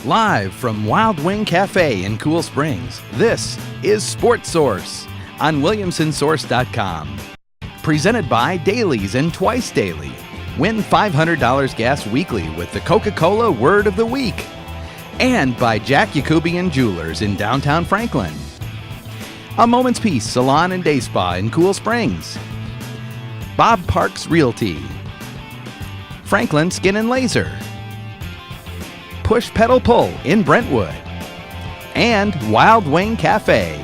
Live from Wild Wing Cafe in Cool Springs, this is Sports Source on WilliamsonSource.com. Presented by Dailies and Twice Daily. Win $500 gas weekly with the Coca-Cola Word of the Week. And by Jack Yakubian Jewelers in downtown Franklin. A Moment's Peace Salon and Day Spa in Cool Springs. Bob Parks Realty. Franklin Skin and Laser. Push Pedal Pull in Brentwood. And Wild Wing Cafe.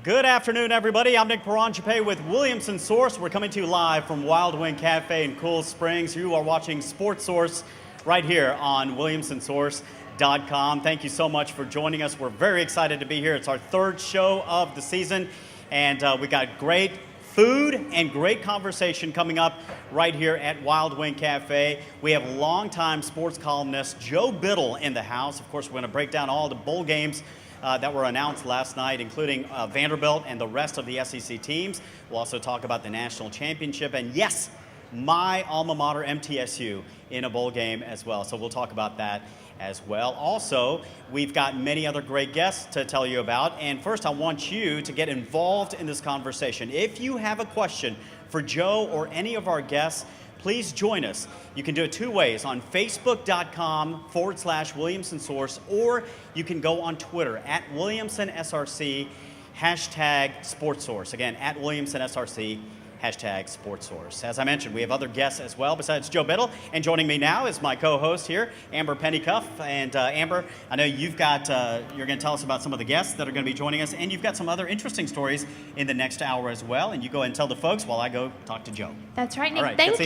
Good afternoon, everybody. I'm Nick Peranchape with Williamson Source. We're coming to you live from Wild Wing Cafe in Cool Springs. You are watching Sports Source right here on WilliamsonSource.com. Thank you so much for joining us. We're very excited to be here. It's our third show of the season, and we got great food and great conversation coming up right here at Wild Wing Cafe. We have longtime sports columnist Joe Biddle in the house. Of course, we're going to break down all the bowl games that were announced last night, including Vanderbilt and the rest of the SEC teams. We'll also talk about the national championship, and yes, my alma mater, MTSU, in a bowl game as well. So we'll talk about that as well. Also, we've got many other great guests to tell you about. And first, I want you to get involved in this conversation. If you have a question for Joe or any of our guests, please join us. You can do it two ways, on Facebook.com/Williamson Source, or you can go on Twitter at WilliamsonSRC, #SportsSource. Again, at WilliamsonSRC, #SportsSource. As I mentioned, we have other guests as well besides Joe Biddle, and joining me now is my co-host here, Amber Pennycuff. And Amber, I know you've got, you're going to tell us about some of the guests that are going to be joining us, and you've got some other interesting stories in the next hour as well, and you go ahead and tell the folks while I go talk to Joe. That's right, Nick. All right, Thank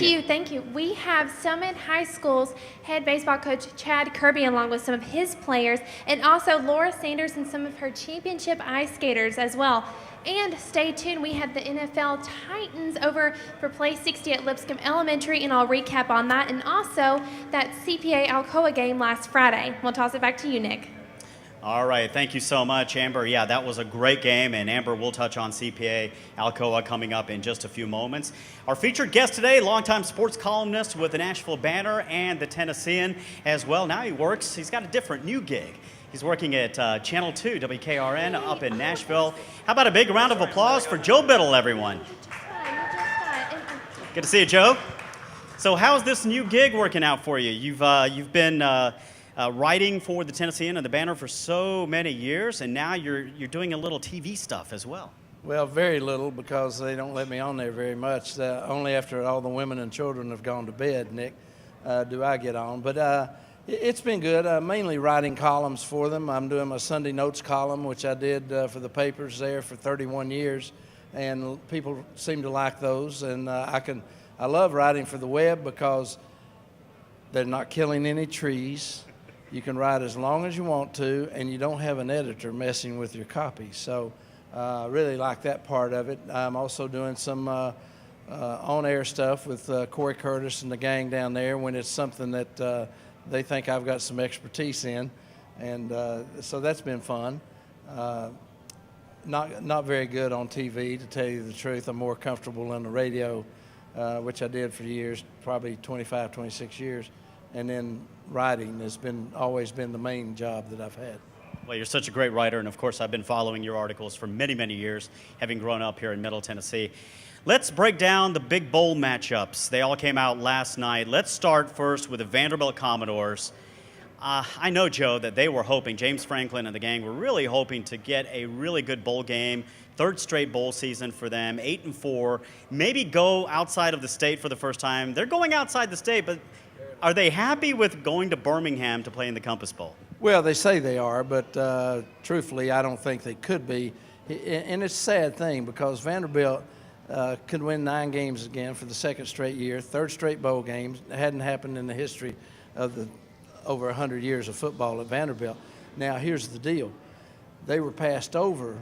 you. We have Summit High School's head baseball coach, Chad Kirby, along with some of his players, and also Laura Sanders and some of her championship ice skaters as well. And stay tuned, we have the NFL Titans over for Play 60 at Lipscomb Elementary, and I'll recap on that, and also that CPA Alcoa game last Friday. We'll toss it back to you, Nick. All right, thank you so much, Amber. Yeah, that was a great game, and Amber will touch on CPA Alcoa coming up in just a few moments. Our featured guest today, longtime sports columnist with the Nashville Banner and the Tennessean as well. Now he's got a different new gig. He's working at Channel 2, WKRN, up in Nashville. How about a big round of applause for Joe Biddle, everyone? Good to see you, Joe. So how's this new gig working out for you? You've been writing for the Tennessean and the Banner for so many years, and now you're doing a little TV stuff as well. Well, very little, because they don't let me on there very much. Only after all the women and children have gone to bed, Nick, do I get on. But it's been good. Mainly writing columns for them. I'm doing my Sunday Notes column, which I did for the papers there for 31 years, and people seem to like those. And I love writing for the web because they're not killing any trees. You can write as long as you want to, and you don't have an editor messing with your copy. So I really like that part of it. I'm also doing some on-air stuff with Corey Curtis and the gang down there when it's something that they think I've got some expertise in, and so that's been fun. Not very good on TV, to tell you the truth. I'm more comfortable on the radio, which I did for years, probably 25, 26 years, and then writing has always been the main job that I've had. Well, you're such a great writer, and of course I've been following your articles for many, many years, having grown up here in Middle Tennessee. Let's break down the big bowl matchups. They all came out last night. Let's start first with the Vanderbilt Commodores. I know, Joe, that they were hoping, James Franklin and the gang were really hoping to get a really good bowl game, third straight bowl season for them, 8-4, maybe go outside of the state for the first time. They're going outside the state, but are they happy with going to Birmingham to play in the Compass Bowl? Well, they say they are, but truthfully, I don't think they could be. And it's a sad thing, because Vanderbilt could win 9 games again for the second straight year, third straight bowl games. It hadn't happened in the history of the over 100 years of football at Vanderbilt. Now, here's the deal. They were passed over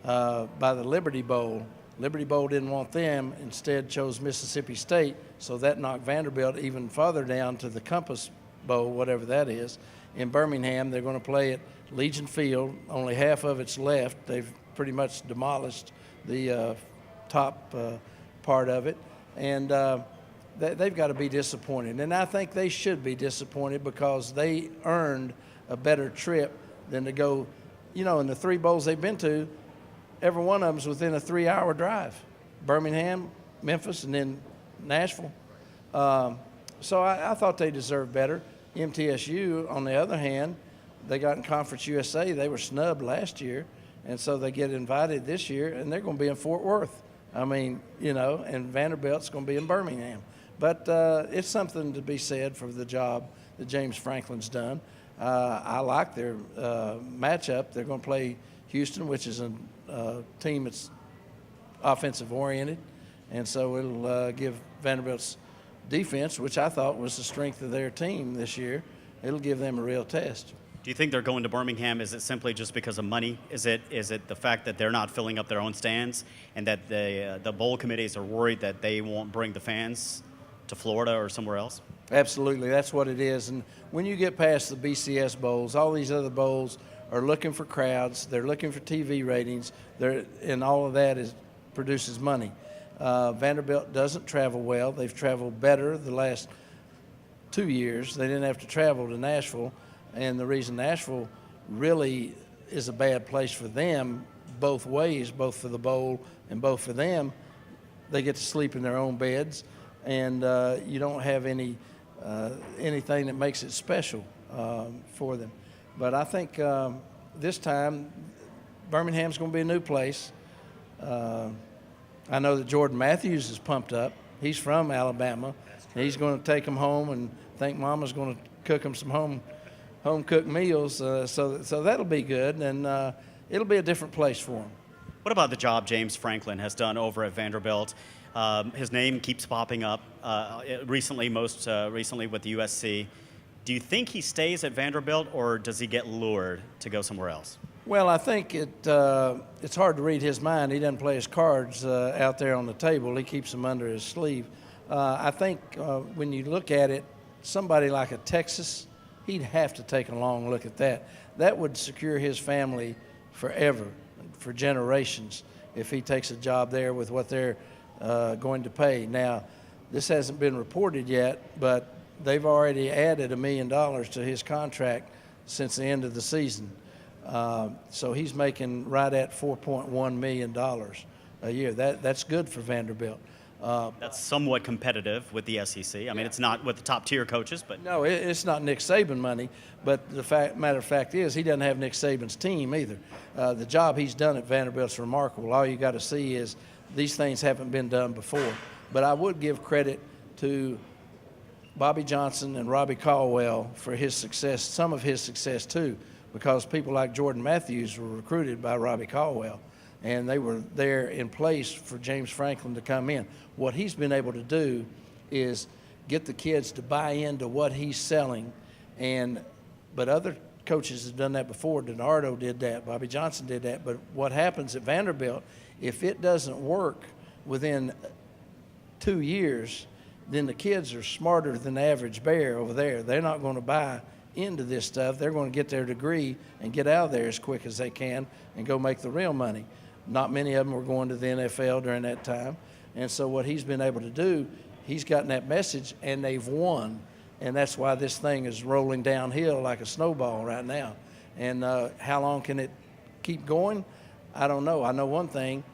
by the Liberty Bowl. Liberty Bowl didn't want them, instead chose Mississippi State, so that knocked Vanderbilt even farther down to the Compass Bowl, whatever that is. In Birmingham, they're going to play at Legion Field. Only half of it's left. They've pretty much demolished the top part of it. and they've got to be disappointed. And I think they should be disappointed because they earned a better trip than to go, in the 3 bowls they've been to, every one of them's within a 3-hour drive. Birmingham, Memphis, and then Nashville. So I thought they deserved better. MTSU, on the other hand, they got in Conference USA. They were snubbed last year, and so they get invited this year, and they're going to be in Fort Worth. And Vanderbilt's going to be in Birmingham. But it's something to be said for the job that James Franklin's done. I like their matchup. They're going to play Houston, which is a team that's offensive-oriented, and so it'll give Vanderbilt's defense, which I thought was the strength of their team this year, it'll give them a real test. Do you think they're going to Birmingham? Is it simply just because of money? Is it the fact that they're not filling up their own stands and that the bowl committees are worried that they won't bring the fans to Florida or somewhere else? Absolutely, that's what it is. And when you get past the BCS bowls, all these other bowls are looking for crowds, they're looking for TV ratings, and all of that produces money. Vanderbilt doesn't travel well. They've traveled better the last 2 years. They didn't have to travel to Nashville, and the reason Nashville really is a bad place for them both ways, both for the bowl and both for them, they get to sleep in their own beds, and you don't have anything that makes it special for them. But I think this time Birmingham's going to be a new place. I know that Jordan Matthews is pumped up. He's from Alabama. He's going to take them home and think Mama's going to cook them some home-cooked meals. So that'll be good, and it'll be a different place for him. What about the job James Franklin has done over at Vanderbilt? His name keeps popping up recently, most recently with the USC. Do you think he stays at Vanderbilt, or does he get lured to go somewhere else? Well, I think it's hard to read his mind. He doesn't play his cards out there on the table. He keeps them under his sleeve. I think when you look at it, somebody like a Texas, he'd have to take a long look at that. That would secure his family forever, for generations, if he takes a job there with what they're going to pay. Now, this hasn't been reported yet, but they've already added $1 million to his contract since the end of the season. So he's making right at $4.1 million a year. That's good for Vanderbilt. That's somewhat competitive with the SEC. I mean, it's not with the top-tier coaches, but no, it's not Nick Saban money. But the matter of fact is, he doesn't have Nick Saban's team either. The job he's done at Vanderbilt's remarkable. All you got to see is these things haven't been done before. But I would give credit to Bobby Johnson and Robbie Caldwell for his success, some of his success too, because people like Jordan Matthews were recruited by Robbie Caldwell, and they were there in place for James Franklin to come in. What he's been able to do is get the kids to buy into what he's selling, but other coaches have done that before. DiNardo did that, Bobby Johnson did that, but what happens at Vanderbilt, if it doesn't work within 2 years, then the kids are smarter than the average bear over there. They're not going to buy into this stuff. They're going to get their degree and get out of there as quick as they can and go make the real money. Not many of them were going to the NFL during that time. And so what he's been able to do, he's gotten that message, and they've won. And that's why this thing is rolling downhill like a snowball right now. And how long can it keep going? I don't know. I know one thing.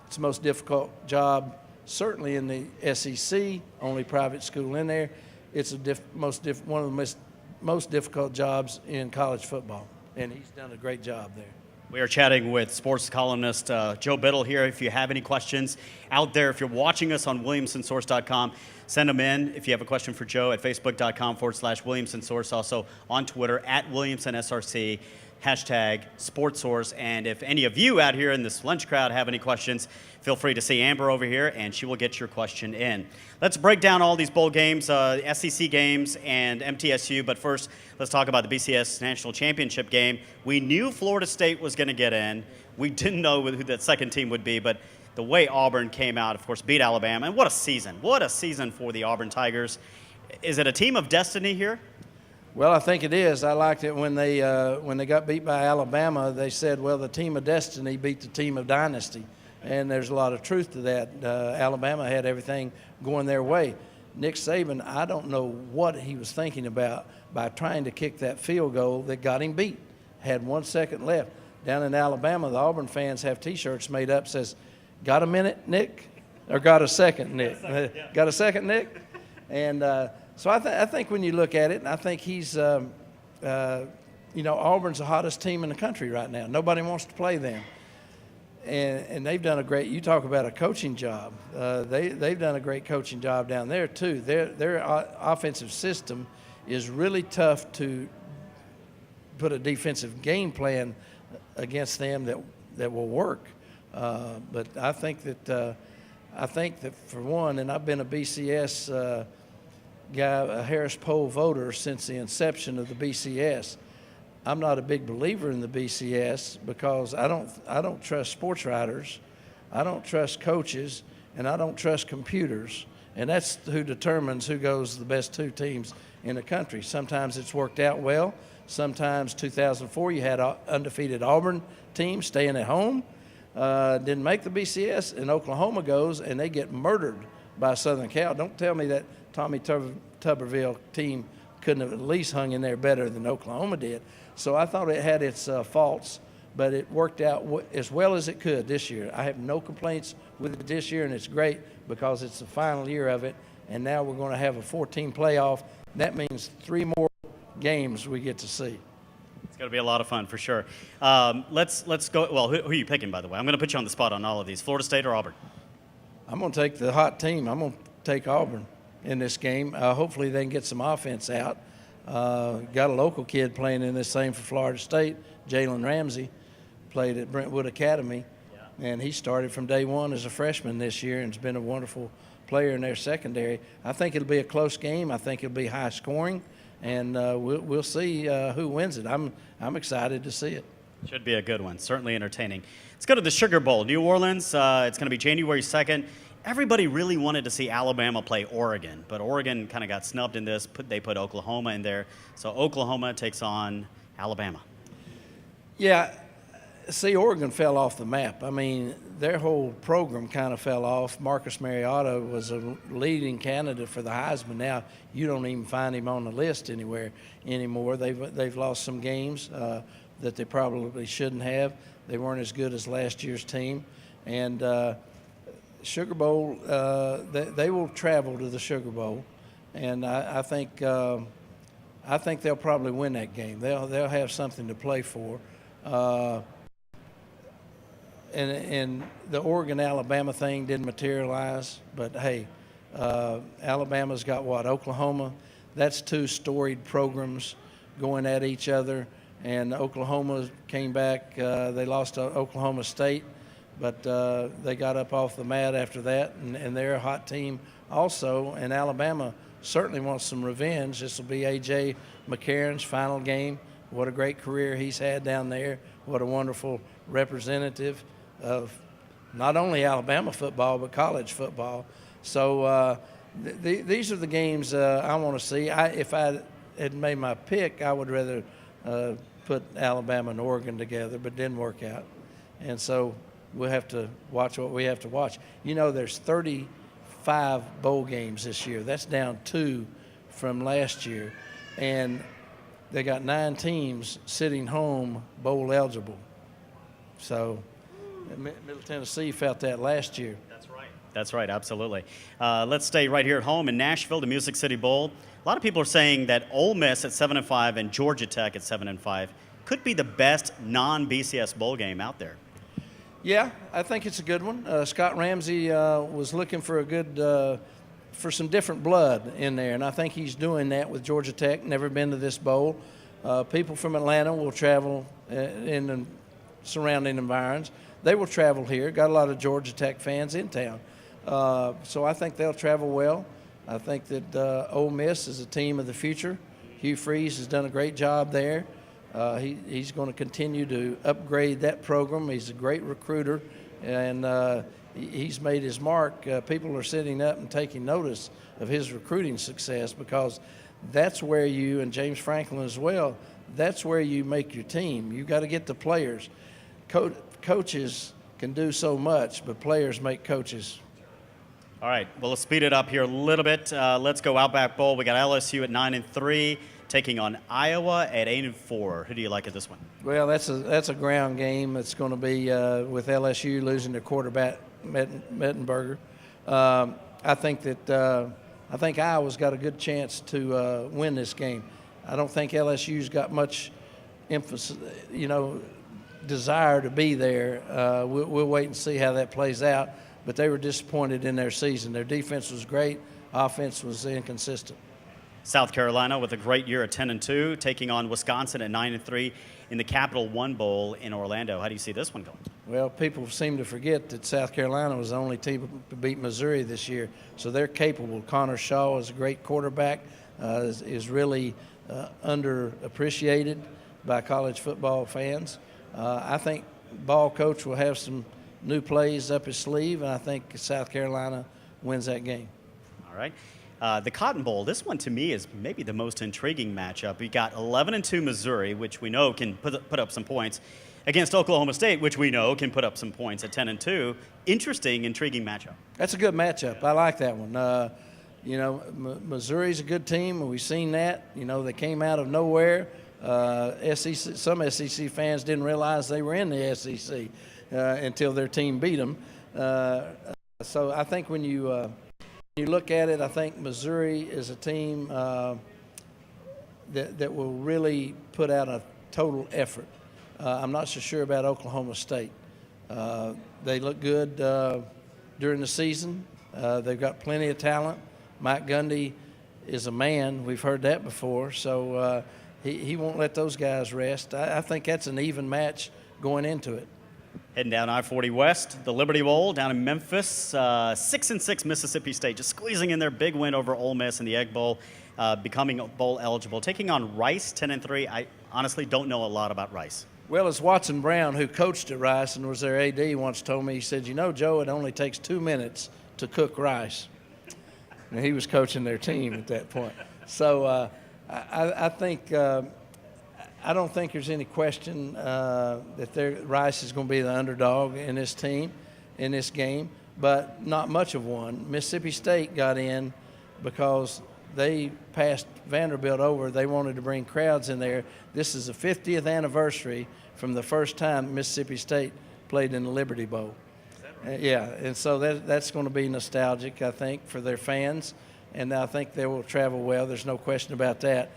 It's the most difficult job, certainly in the SEC, only private school in there. It's one of the most difficult jobs in college football, and he's done a great job there. We are chatting with sports columnist Joe Biddle here. If you have any questions out there, if you're watching us on WilliamsonSource.com, send them in. If you have a question for Joe, at Facebook.com/WilliamsonSource, also on Twitter at WilliamsonSRC, hashtag SportsSource. And if any of you out here in this lunch crowd have any questions, feel free to see Amber over here, and she will get your question in. Let's break down all these bowl games, SEC games and MTSU. But first, let's talk about the BCS National Championship game. We knew Florida State was going to get in. We didn't know who that second team would be, but the way Auburn came out, of course, beat Alabama. And what a season. What a season for the Auburn Tigers. Is it a team of destiny here? Well, I think it is. I liked it when they got beat by Alabama. They said, well, the team of destiny beat the team of dynasty. and there's a lot of truth to that. Alabama had everything going their way. Nick Saban, I don't know what he was thinking about by trying to kick that field goal that got him beat. Had 1 second left. Down in Alabama, the Auburn fans have T-shirts made up says, "Got a minute, Nick?" Or "Got a second, Nick?" Got a second, Nick? And so I think when you look at it, and I think he's, Auburn's the hottest team in the country right now. Nobody wants to play them. And they've done a great, you talk about a coaching job. They've done a great coaching job down there too. Their offensive system is really tough to put a defensive game plan against them that will work. But I think that for one, and I've been a BCS guy, a Harris Poll voter since the inception of the BCS. I'm not a big believer in the BCS because I don't trust sports writers, I don't trust coaches, and I don't trust computers. And that's who determines who goes the best two teams in the country. Sometimes it's worked out well. Sometimes 2004 you had an undefeated Auburn team staying at home, didn't make the BCS, and Oklahoma goes and they get murdered by Southern Cal. Don't tell me that Tommy Tuberville team couldn't have at least hung in there better than Oklahoma did. So I thought it had its faults, but it worked out as well as it could this year. I have no complaints with it this year, and it's great because it's the final year of it, and now we're going to have a 14 playoff. That means 3 more games we get to see. It's going to be a lot of fun for sure. Let's go. Well, who are you picking, by the way? I'm going to put you on the spot on all of these. Florida State or Auburn? I'm going to take the hot team. I'm going to take Auburn in this game. Hopefully they can get some offense out. Got a local kid playing in this same for Florida State, Jalen Ramsey, played at Brentwood Academy, and he started from day one as a freshman this year and has been a wonderful player in their secondary. I think it'll be a close game. I think it'll be high scoring, and we'll see who wins it. I'm excited to see it. Should be a good one, certainly entertaining. Let's go to the Sugar Bowl, New Orleans. It's going to be January 2nd. Everybody really wanted to see Alabama play Oregon, but Oregon kind of got snubbed in this. They put Oklahoma in there. So Oklahoma takes on Alabama. Yeah, see, Oregon fell off the map. I mean, their whole program kind of fell off. Marcus Mariota was a leading candidate for the Heisman. Now you don't even find him on the list anymore. They've lost some games that they probably shouldn't have. They weren't as good as last year's team. And Sugar Bowl, they will travel to the Sugar Bowl, and I think they'll probably win that game. They'll have something to play for, and the Oregon-Alabama thing didn't materialize. But hey, Alabama's got what? Oklahoma. That's 2 storied programs going at each other, and Oklahoma came back. They lost to Oklahoma State. But they got up off the mat after that, and they're a hot team also. And Alabama certainly wants some revenge. This will be A.J. McCarron's final game. What a great career he's had down there. What a wonderful representative of not only Alabama football but college football. So these are the games I want to see. If I had made my pick, I would rather put Alabama and Oregon together, but it didn't work out. And so we'll have to watch what we have to watch. You know, there's 35 bowl games this year. That's down 2 from last year. And they got 9 teams sitting home bowl eligible. So Middle Tennessee felt that last year. That's right, absolutely. Let's stay right here at home in Nashville, the Music City Bowl. A lot of people are saying that Ole Miss at 7-5 and Georgia Tech at 7-5 could be the best non-BCS bowl game out there. Yeah, I think it's a good one. Scott Ramsey was looking for a good, for some different blood in there, and I think he's doing that with Georgia Tech. Never been to this bowl. People from Atlanta will travel in the surrounding environs. They will travel here. Got a lot of Georgia Tech fans in town, so I think they'll travel well. I think that Ole Miss is a team of the future. Hugh Freeze has done a great job there. He's going to continue to upgrade that program. He's a great recruiter, and he's made his mark. People are sitting up and taking notice of his recruiting success because that's where you, and James Franklin as well, that's where you make your team. You got to get the players. Coaches can do so much, but players make coaches. All right, well, let's speed it up here a little bit. Let's go Outback Bowl. We got LSU at 9-3, taking on Iowa at 8-4. Who do you like at this one? Well, that's a ground game. It's going to be with LSU losing their quarterback Mettenberger. I think Iowa's got a good chance to win this game. I don't think LSU's got much emphasis, desire to be there. We'll wait and see how that plays out. But they were disappointed in their season. Their defense was great. Offense was inconsistent. South Carolina with a great year at 10-2, taking on Wisconsin at 9-3 in the Capital One Bowl in Orlando. How do you see this one going? Well, people seem to forget that South Carolina was the only team to beat Missouri this year, so they're capable. Connor Shaw is a great quarterback, is really underappreciated by college football fans. I think ball coach will have some new plays up his sleeve, and I think South Carolina wins that game. All right. The Cotton Bowl, this one to me is maybe the most intriguing matchup. We got 11-2 Missouri, which we know can put up some points, against Oklahoma State, which we know can put up some points at 10-2. Interesting, intriguing matchup. That's a good matchup. I like that one. Missouri's a good team, and we've seen that. They came out of nowhere. Some SEC fans didn't realize they were in the SEC until their team beat them. So I think when you look at it, I think Missouri is a team that will really put out a total effort. I'm not so sure about Oklahoma State. They look good during the season. They've got plenty of talent. Mike Gundy is a man. We've heard that before. So he won't let those guys rest. I think that's an even match going into it. Heading down I-40 West, the Liberty Bowl down in Memphis, 6-6 Mississippi State, just squeezing in their big win over Ole Miss in the Egg Bowl, becoming bowl eligible. Taking on Rice, 10-3. I honestly don't know a lot about Rice. Well, as Watson Brown, who coached at Rice and was their AD, once told me, he said, Joe, it only takes 2 minutes to cook rice. And he was coaching their team at that point. So I think I don't think there's any question that Rice is going to be the underdog in this game, but not much of one. Mississippi State got in because they passed Vanderbilt over. They wanted to bring crowds in there. This is the 50th anniversary from the first time Mississippi State played in the Liberty Bowl. Yeah, and so that's going to be nostalgic, I think, for their fans, and I think they will travel well. There's no question about that.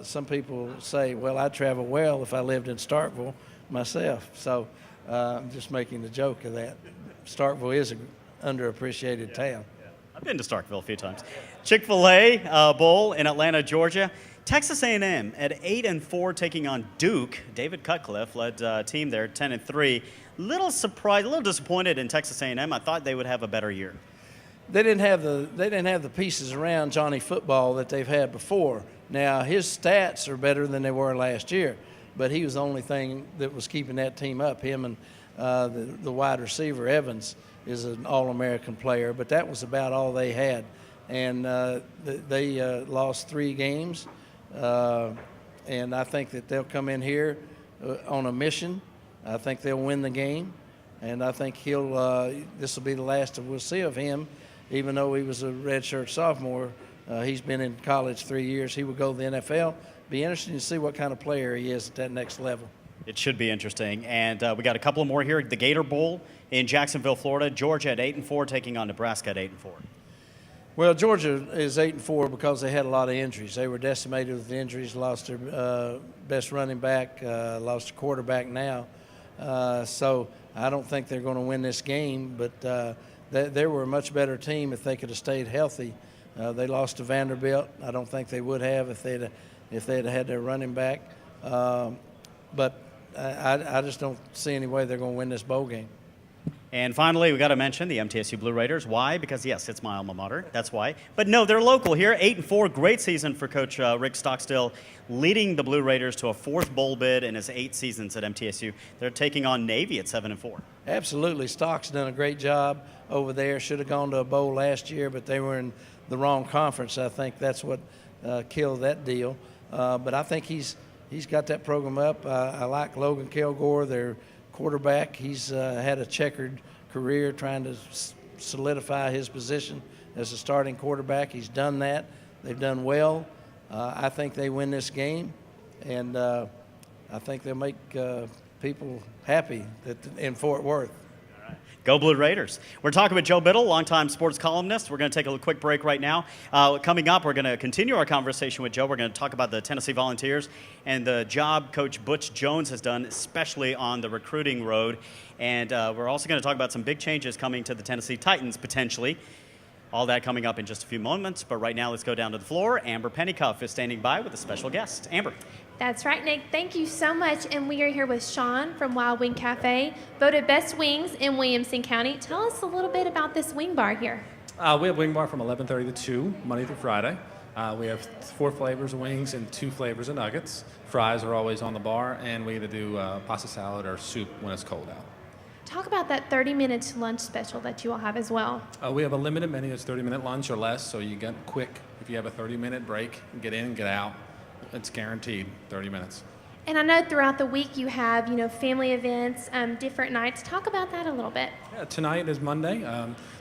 Some people say, well, I'd travel well if I lived in Starkville myself. So I'm just making the joke of that. Starkville is an underappreciated town. I've been to Starkville a few times. Chick-fil-A Bowl in Atlanta, Georgia. Texas A&M at 8-4 taking on Duke. David Cutcliffe led team there, 10-3. Little surprised, a little disappointed in Texas A&M. I thought they would have a better year. They didn't have the pieces around Johnny Football that they've had before. Now his stats are better than they were last year, but he was the only thing that was keeping that team up. Him and the wide receiver Evans is an All-American player, but that was about all they had. And they lost 3 games, and I think that they'll come in here on a mission. I think they'll win the game, and I think this will be the last we'll see of him, even though he was a redshirt sophomore. He's been in college 3 years. He will go to the NFL. Be interesting to see what kind of player he is at that next level. It should be interesting. And we got a couple more here. The Gator Bowl in Jacksonville, Florida. Georgia at 8-4 taking on Nebraska at 8-4. Well, Georgia is 8-4 because they had a lot of injuries. They were decimated with injuries, lost their best running back, lost a quarterback now. So I don't think they're going to win this game, but they were a much better team if they could have stayed healthy. They lost to Vanderbilt. I don't think they would have if they'd had their running back. But I just don't see any way they're going to win this bowl game. And finally, we got to mention the MTSU Blue Raiders. Why? Because, yes, it's my alma mater. That's why. But, no, they're local here. 8-4, great season for Coach Rick Stockstill, leading the Blue Raiders to a 4th bowl bid in his 8 seasons at MTSU. They're taking on Navy at 7-4. Absolutely. Stock's done a great job over there. Should have gone to a bowl last year, but they were in the wrong conference. I think that's what killed that deal. But I think he's got that program up. I like Logan Kilgore, their quarterback. He's had a checkered career trying to solidify his position as a starting quarterback. He's done that. They've done well. I think they win this game, and I think they'll make people happy in Fort Worth. Go Blue Raiders. We're talking with Joe Biddle, longtime sports columnist. We're going to take a quick break right now. Coming up, we're going to continue our conversation with Joe. We're going to talk about the Tennessee Volunteers and the job Coach Butch Jones has done, especially on the recruiting road. And we're also going to talk about some big changes coming to the Tennessee Titans, potentially. All that coming up in just a few moments. But right now, let's go down to the floor. Amber Pennycuff is standing by with a special guest. Amber. That's right, Nick. Thank you so much. And we are here with Sean from Wild Wing Cafe, voted best wings in Williamson County. Tell us a little bit about this wing bar here. We have wing bar from 11:30 to 2, Monday through Friday. We have 4 flavors of wings and 2 flavors of nuggets. Fries are always on the bar, and we either do pasta salad or soup when it's cold out. Talk about that 30-minute lunch special that you all have as well. We have a limited menu. It's 30-minute lunch or less, so you get quick. If you have a 30-minute break, get in and get out. It's guaranteed 30 minutes. And I know throughout the week you have, family events, different nights. Talk about that a little bit. Yeah, tonight is Monday.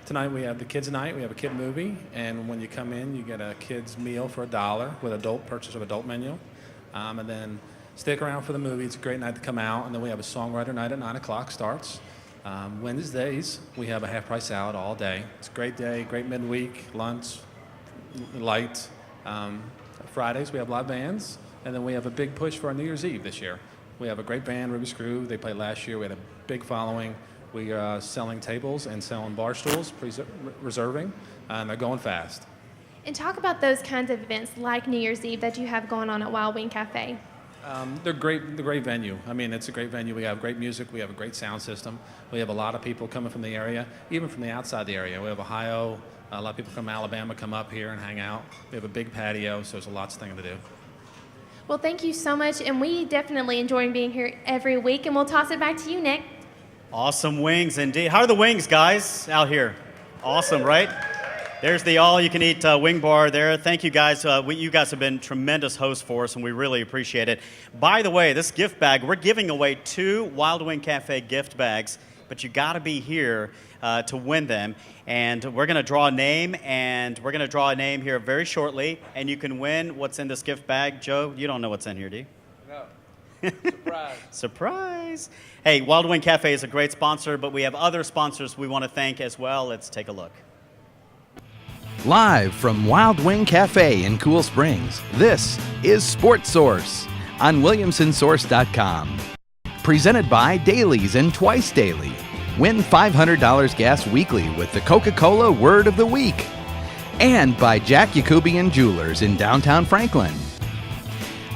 Tonight we have the kids' night. We have a kid movie, and when you come in, you get a kids' meal for $1 with adult purchase of adult menu, and then stick around for the movie. It's a great night to come out, and then we have a songwriter night at 9 o'clock starts. Wednesdays we have a half-price salad all day. It's a great day, great midweek lunch, light. Fridays we have live bands, and then we have a big push for our New Year's Eve this year. We have a great band, Ruby Screw. They played last year. We had a big following. We are selling tables and selling bar stools, reserving, and they're going fast. And talk about those kinds of events like New Year's Eve that you have going on at Wild Wing Cafe. They're great. The great venue. I mean, it's a great venue. We have great music. We have a great sound system. We have a lot of people coming from the area, even from the outside the area. We have Ohio. A lot of people from Alabama come up here and hang out. We have a big patio, so there's lots of things to do. Well, thank you so much, and we definitely enjoy being here every week, and we'll toss it back to you, Nick. Awesome wings indeed. How are the wings, guys, out here? Awesome, right? There's the all-you-can-eat wing bar there. Thank you, guys. You guys have been tremendous hosts for us, and we really appreciate it. By the way, this gift bag, we're giving away 2 Wild Wing Cafe gift bags, but you got to be here to win them. And we're going to draw a name, here very shortly, and you can win what's in this gift bag. Joe, you don't know what's in here, do you? No. Surprise. Surprise. Hey, Wild Wing Cafe is a great sponsor, but we have other sponsors we want to thank as well. Let's take a look. Live from Wild Wing Cafe in Cool Springs, this is Sports Source on WilliamsonSource.com. Presented by Dailies and Twice Daily. Win $500 gas weekly with the Coca-Cola Word of the Week. And by Jack Yakubian Jewelers in downtown Franklin.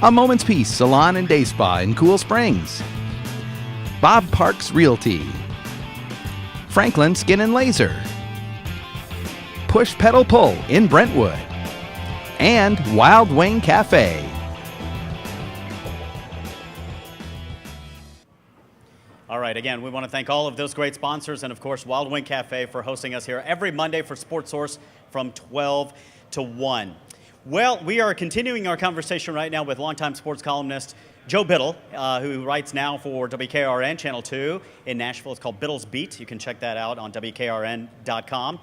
A Moment's Peace Salon and Day Spa in Cool Springs. Bob Parks Realty. Franklin Skin and Laser. Push Pedal Pull in Brentwood. And Wild Wing Cafe. All right, again, we want to thank all of those great sponsors and, of course, Wild Wing Cafe for hosting us here every Monday for Sports Source from 12 to 1. Well, we are continuing our conversation right now with longtime sports columnist Joe Biddle, who writes now for WKRN Channel 2 in Nashville. It's called Biddle's Beat. You can check that out on WKRN.com.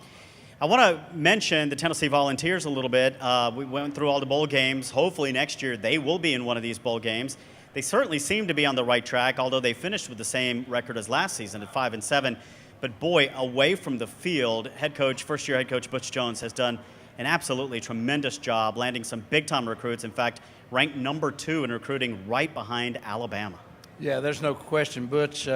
I want to mention the Tennessee Volunteers a little bit. We went through all the bowl games. Hopefully next year they will be in one of these bowl games. They certainly seem to be on the right track, although they finished with the same record as last season at 5-7. But boy, away from the field, first-year head coach Butch Jones has done an absolutely tremendous job landing some big-time recruits. In fact, ranked number 2 in recruiting right behind Alabama. Yeah, there's no question. Butch,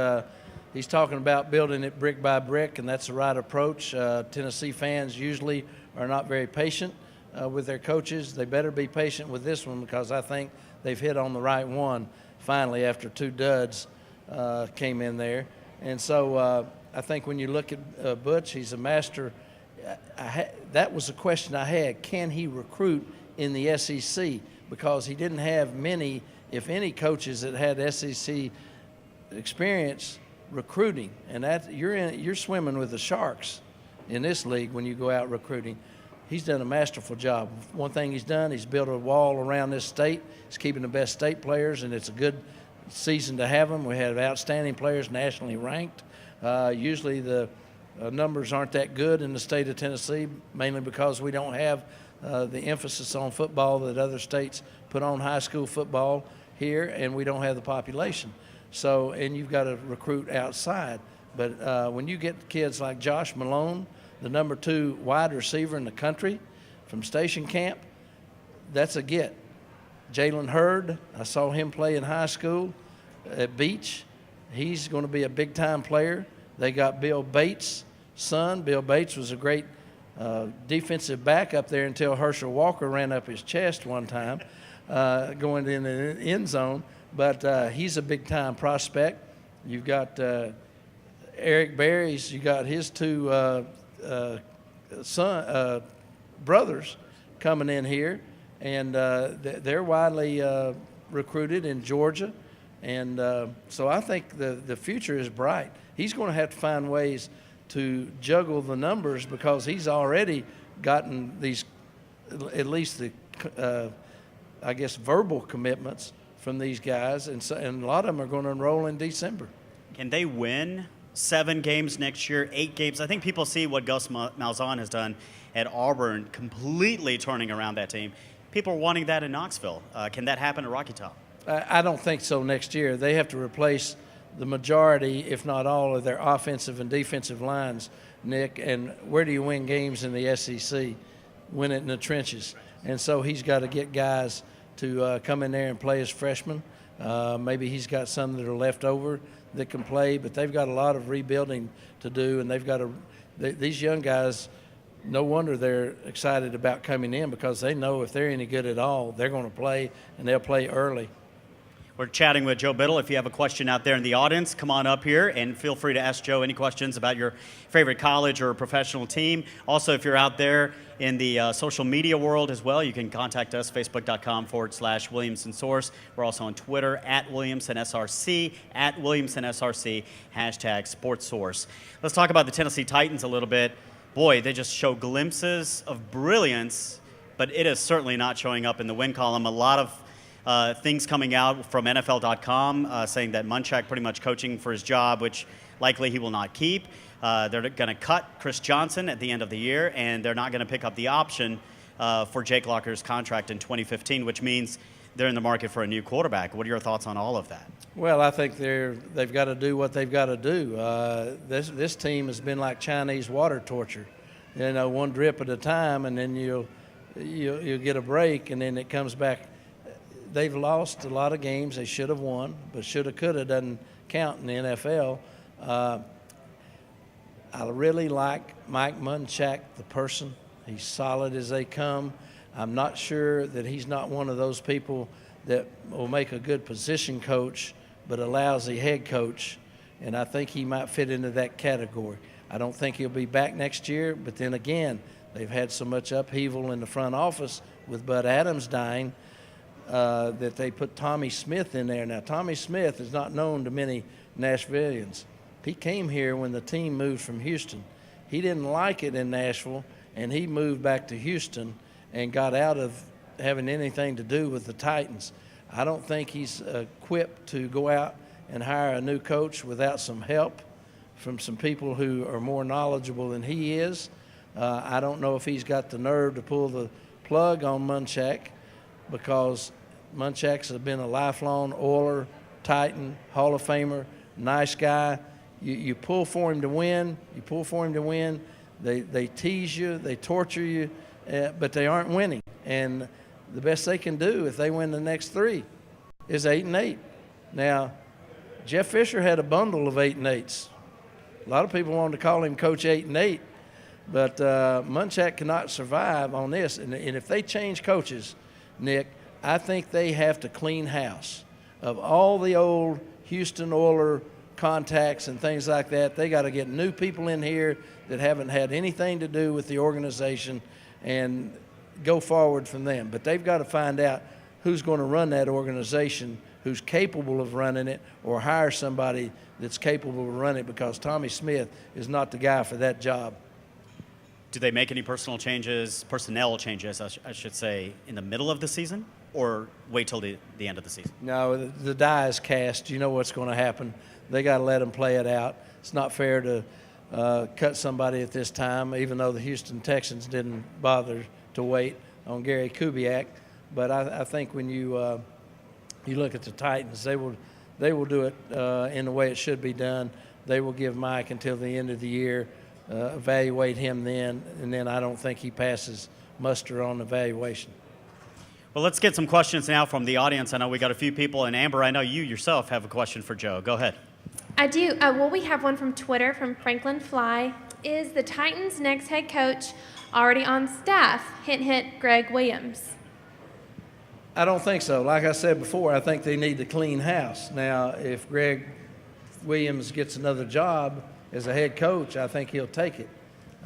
he's talking about building it brick by brick, and that's the right approach. Tennessee fans usually are not very patient with their coaches. They better be patient with this one because I think they've hit on the right one finally after 2 duds came in there. And so I think when you look at Butch, he's a master. That was a question I had. Can he recruit in the SEC? Because he didn't have many, if any, coaches that had SEC experience recruiting. And that you're swimming with the sharks in this league when you go out recruiting. He's done a masterful job. One thing he's done, he's built a wall around this state. He's keeping the best state players, and it's a good season to have them. We have outstanding players nationally ranked. Usually the numbers aren't that good in the state of Tennessee, mainly because we don't have the emphasis on football that other states put on high school football here, and we don't have the population. So, and you've got to recruit outside. But when you get kids like Josh Malone, the number 2 wide receiver in the country from Station Camp, that's a get. Jalen Hurd, I saw him play in high school at Beach. He's going to be a big-time player. They got Bill Bates' son. Bill Bates was a great defensive back up there until Herschel Walker ran up his chest one time going in the end zone. But he's a big-time prospect. You've got Eric Berry's. You got his 2 brothers coming in here, and they're widely recruited in Georgia. And so I think the future is bright. He's going to have to find ways to juggle the numbers because he's already gotten these, at least the, I guess, verbal commitments from these guys, and a lot of them are going to enroll in December. Can they win 7 games next year, 8 games? I think people see what Gus Malzahn has done at Auburn, completely turning around that team. People are wanting that in Knoxville. Can that happen at Rocky Top? I don't think so next year. They have to replace the majority, if not all, of their offensive and defensive lines, Nick. And where do you win games in the SEC? Win it in the trenches. And so he's got to get guys to come in there and play as freshmen. Maybe he's got some that are left over that can play, but they've got a lot of rebuilding to do, and they've got to these young guys, no wonder they're excited about coming in because they know if they're any good at all, they're going to play, and they'll play early. We're chatting with Joe Biddle. If you have a question out there in the audience, come on up here and feel free to ask Joe any questions about your favorite college or professional team. Also, if you're out there in the social media world as well, you can contact us, facebook.com/WilliamsonSource. We're also on Twitter @WilliamsonSRC, @WilliamsonSRC, #SportsSource. Let's talk about the Tennessee Titans a little bit. Boy, they just show glimpses of brilliance, but it is certainly not showing up in the win column. A lot of things coming out from NFL.com saying that Munchak pretty much coaching for his job, which likely he will not keep. They're going to cut Chris Johnson at the end of the year, and they're not going to pick up the option for Jake Locker's contract in 2015, which means they're in the market for a new quarterback. What are your thoughts on all of that? Well, I think they've got to do what they've got to do. This team has been like Chinese water torture, one drip at a time, and then you'll get a break, and then it comes back. They've lost a lot of games they should have won, but shoulda, coulda doesn't count in the NFL. I really like Mike Munchak, the person. He's solid as they come. I'm not sure that he's not one of those people that will make a good position coach but a lousy head coach, and I think he might fit into that category. I don't think he'll be back next year, but then again, they've had so much upheaval in the front office with Bud Adams dying that they put Tommy Smith in there. Now, Tommy Smith is not known to many Nashvillians. He came here when the team moved from Houston. He didn't like it in Nashville, and he moved back to Houston and got out of having anything to do with the Titans. I don't think he's equipped to go out and hire a new coach without some help from some people who are more knowledgeable than he is. I don't know if he's got the nerve to pull the plug on Munchak, because Munchak's been a lifelong Oiler, Titan, Hall of Famer, nice guy. You pull for him to win. They tease you, they torture you, but they aren't winning. And the best they can do if they win the next 3 is 8-8. Now, Jeff Fisher had a bundle of 8-8s. A lot of people wanted to call him Coach 8-8, but Munchak cannot survive on this. And if they change coaches, Nick, I think they have to clean house of all the old Houston Oiler contacts and things like that. They got to get new people in here that haven't had anything to do with the organization and go forward from them. But they've got to find out who's going to run that organization, who's capable of running it, or hire somebody that's capable of running it, because Tommy Smith is not the guy for that job. Do they make any personnel changes, I should say, in the middle of the season? or wait till the end of the season? No, the die is cast. You know what's going to happen. They got to let them play it out. It's not fair to cut somebody at this time, even though the Houston Texans didn't bother to wait on Gary Kubiak. But I think when you look at the Titans, they will do it in the way it should be done. They will give Mike until the end of the year, evaluate him then, and then I don't think he passes muster on evaluation. Well, let's get some questions now from the audience. I know we got a few people, and Amber, I know you yourself have a question for Joe. Go ahead. I do. Well, we have one from Twitter from Franklin Fly. Is the Titans' next head coach already on staff? Hint, hint, Greg Williams. I don't think so. Like I said before, I think they need to clean house. Now, if Greg Williams gets another job as a head coach, I think he'll take it.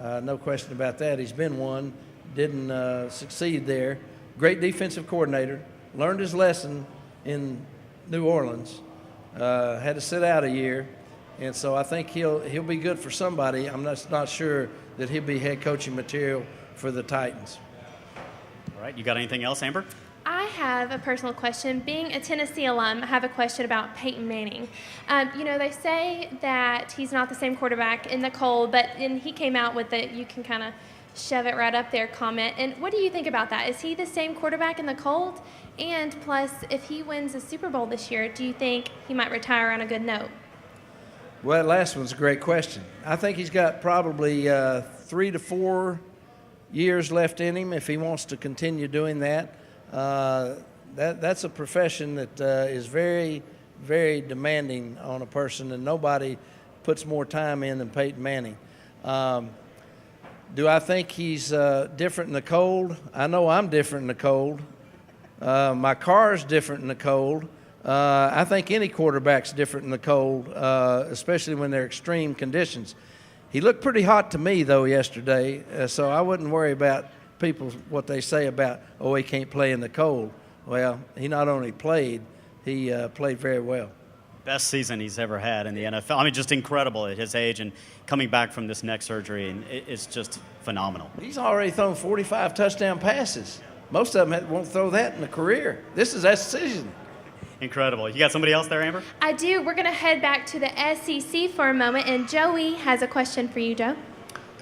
No question about that. He's been one, didn't succeed there. Great defensive coordinator, learned his lesson in New Orleans, had to sit out a year, and so I think he'll be good for somebody. I'm not sure that he'll be head coaching material for the Titans. All right, you got anything else, Amber? I have a personal question. Being a Tennessee alum, I have a question about Peyton Manning. They say that he's not the same quarterback in the cold, but he came out with the "you can kind of shove it right up there" comment. And what do you think about that? Is he the same quarterback in the cold? And plus, if he wins a Super Bowl this year, do you think he might retire on a good note? Well, that last one's a great question. I think he's got probably 3 to 4 years left in him if he wants to continue doing that. That's a profession that is very, very demanding on a person, and nobody puts more time in than Peyton Manning. Do I think he's different in the cold? I know I'm different in the cold. My car's different in the cold. I think any quarterback's different in the cold, especially when they're extreme conditions. He looked pretty hot to me, though, yesterday, so I wouldn't worry about people what they say about, oh, he can't play in the cold. Well, he not only played, he played very well. Best season he's ever had in the NFL. I mean, just incredible at his age and coming back from this neck surgery, and it's just phenomenal. He's already thrown 45 touchdown passes. Most of them won't throw that in a career. This is that season. Incredible. You got somebody else there, Amber? I do. We're going to head back to the SEC for a moment, and Joey has a question for you, Joe.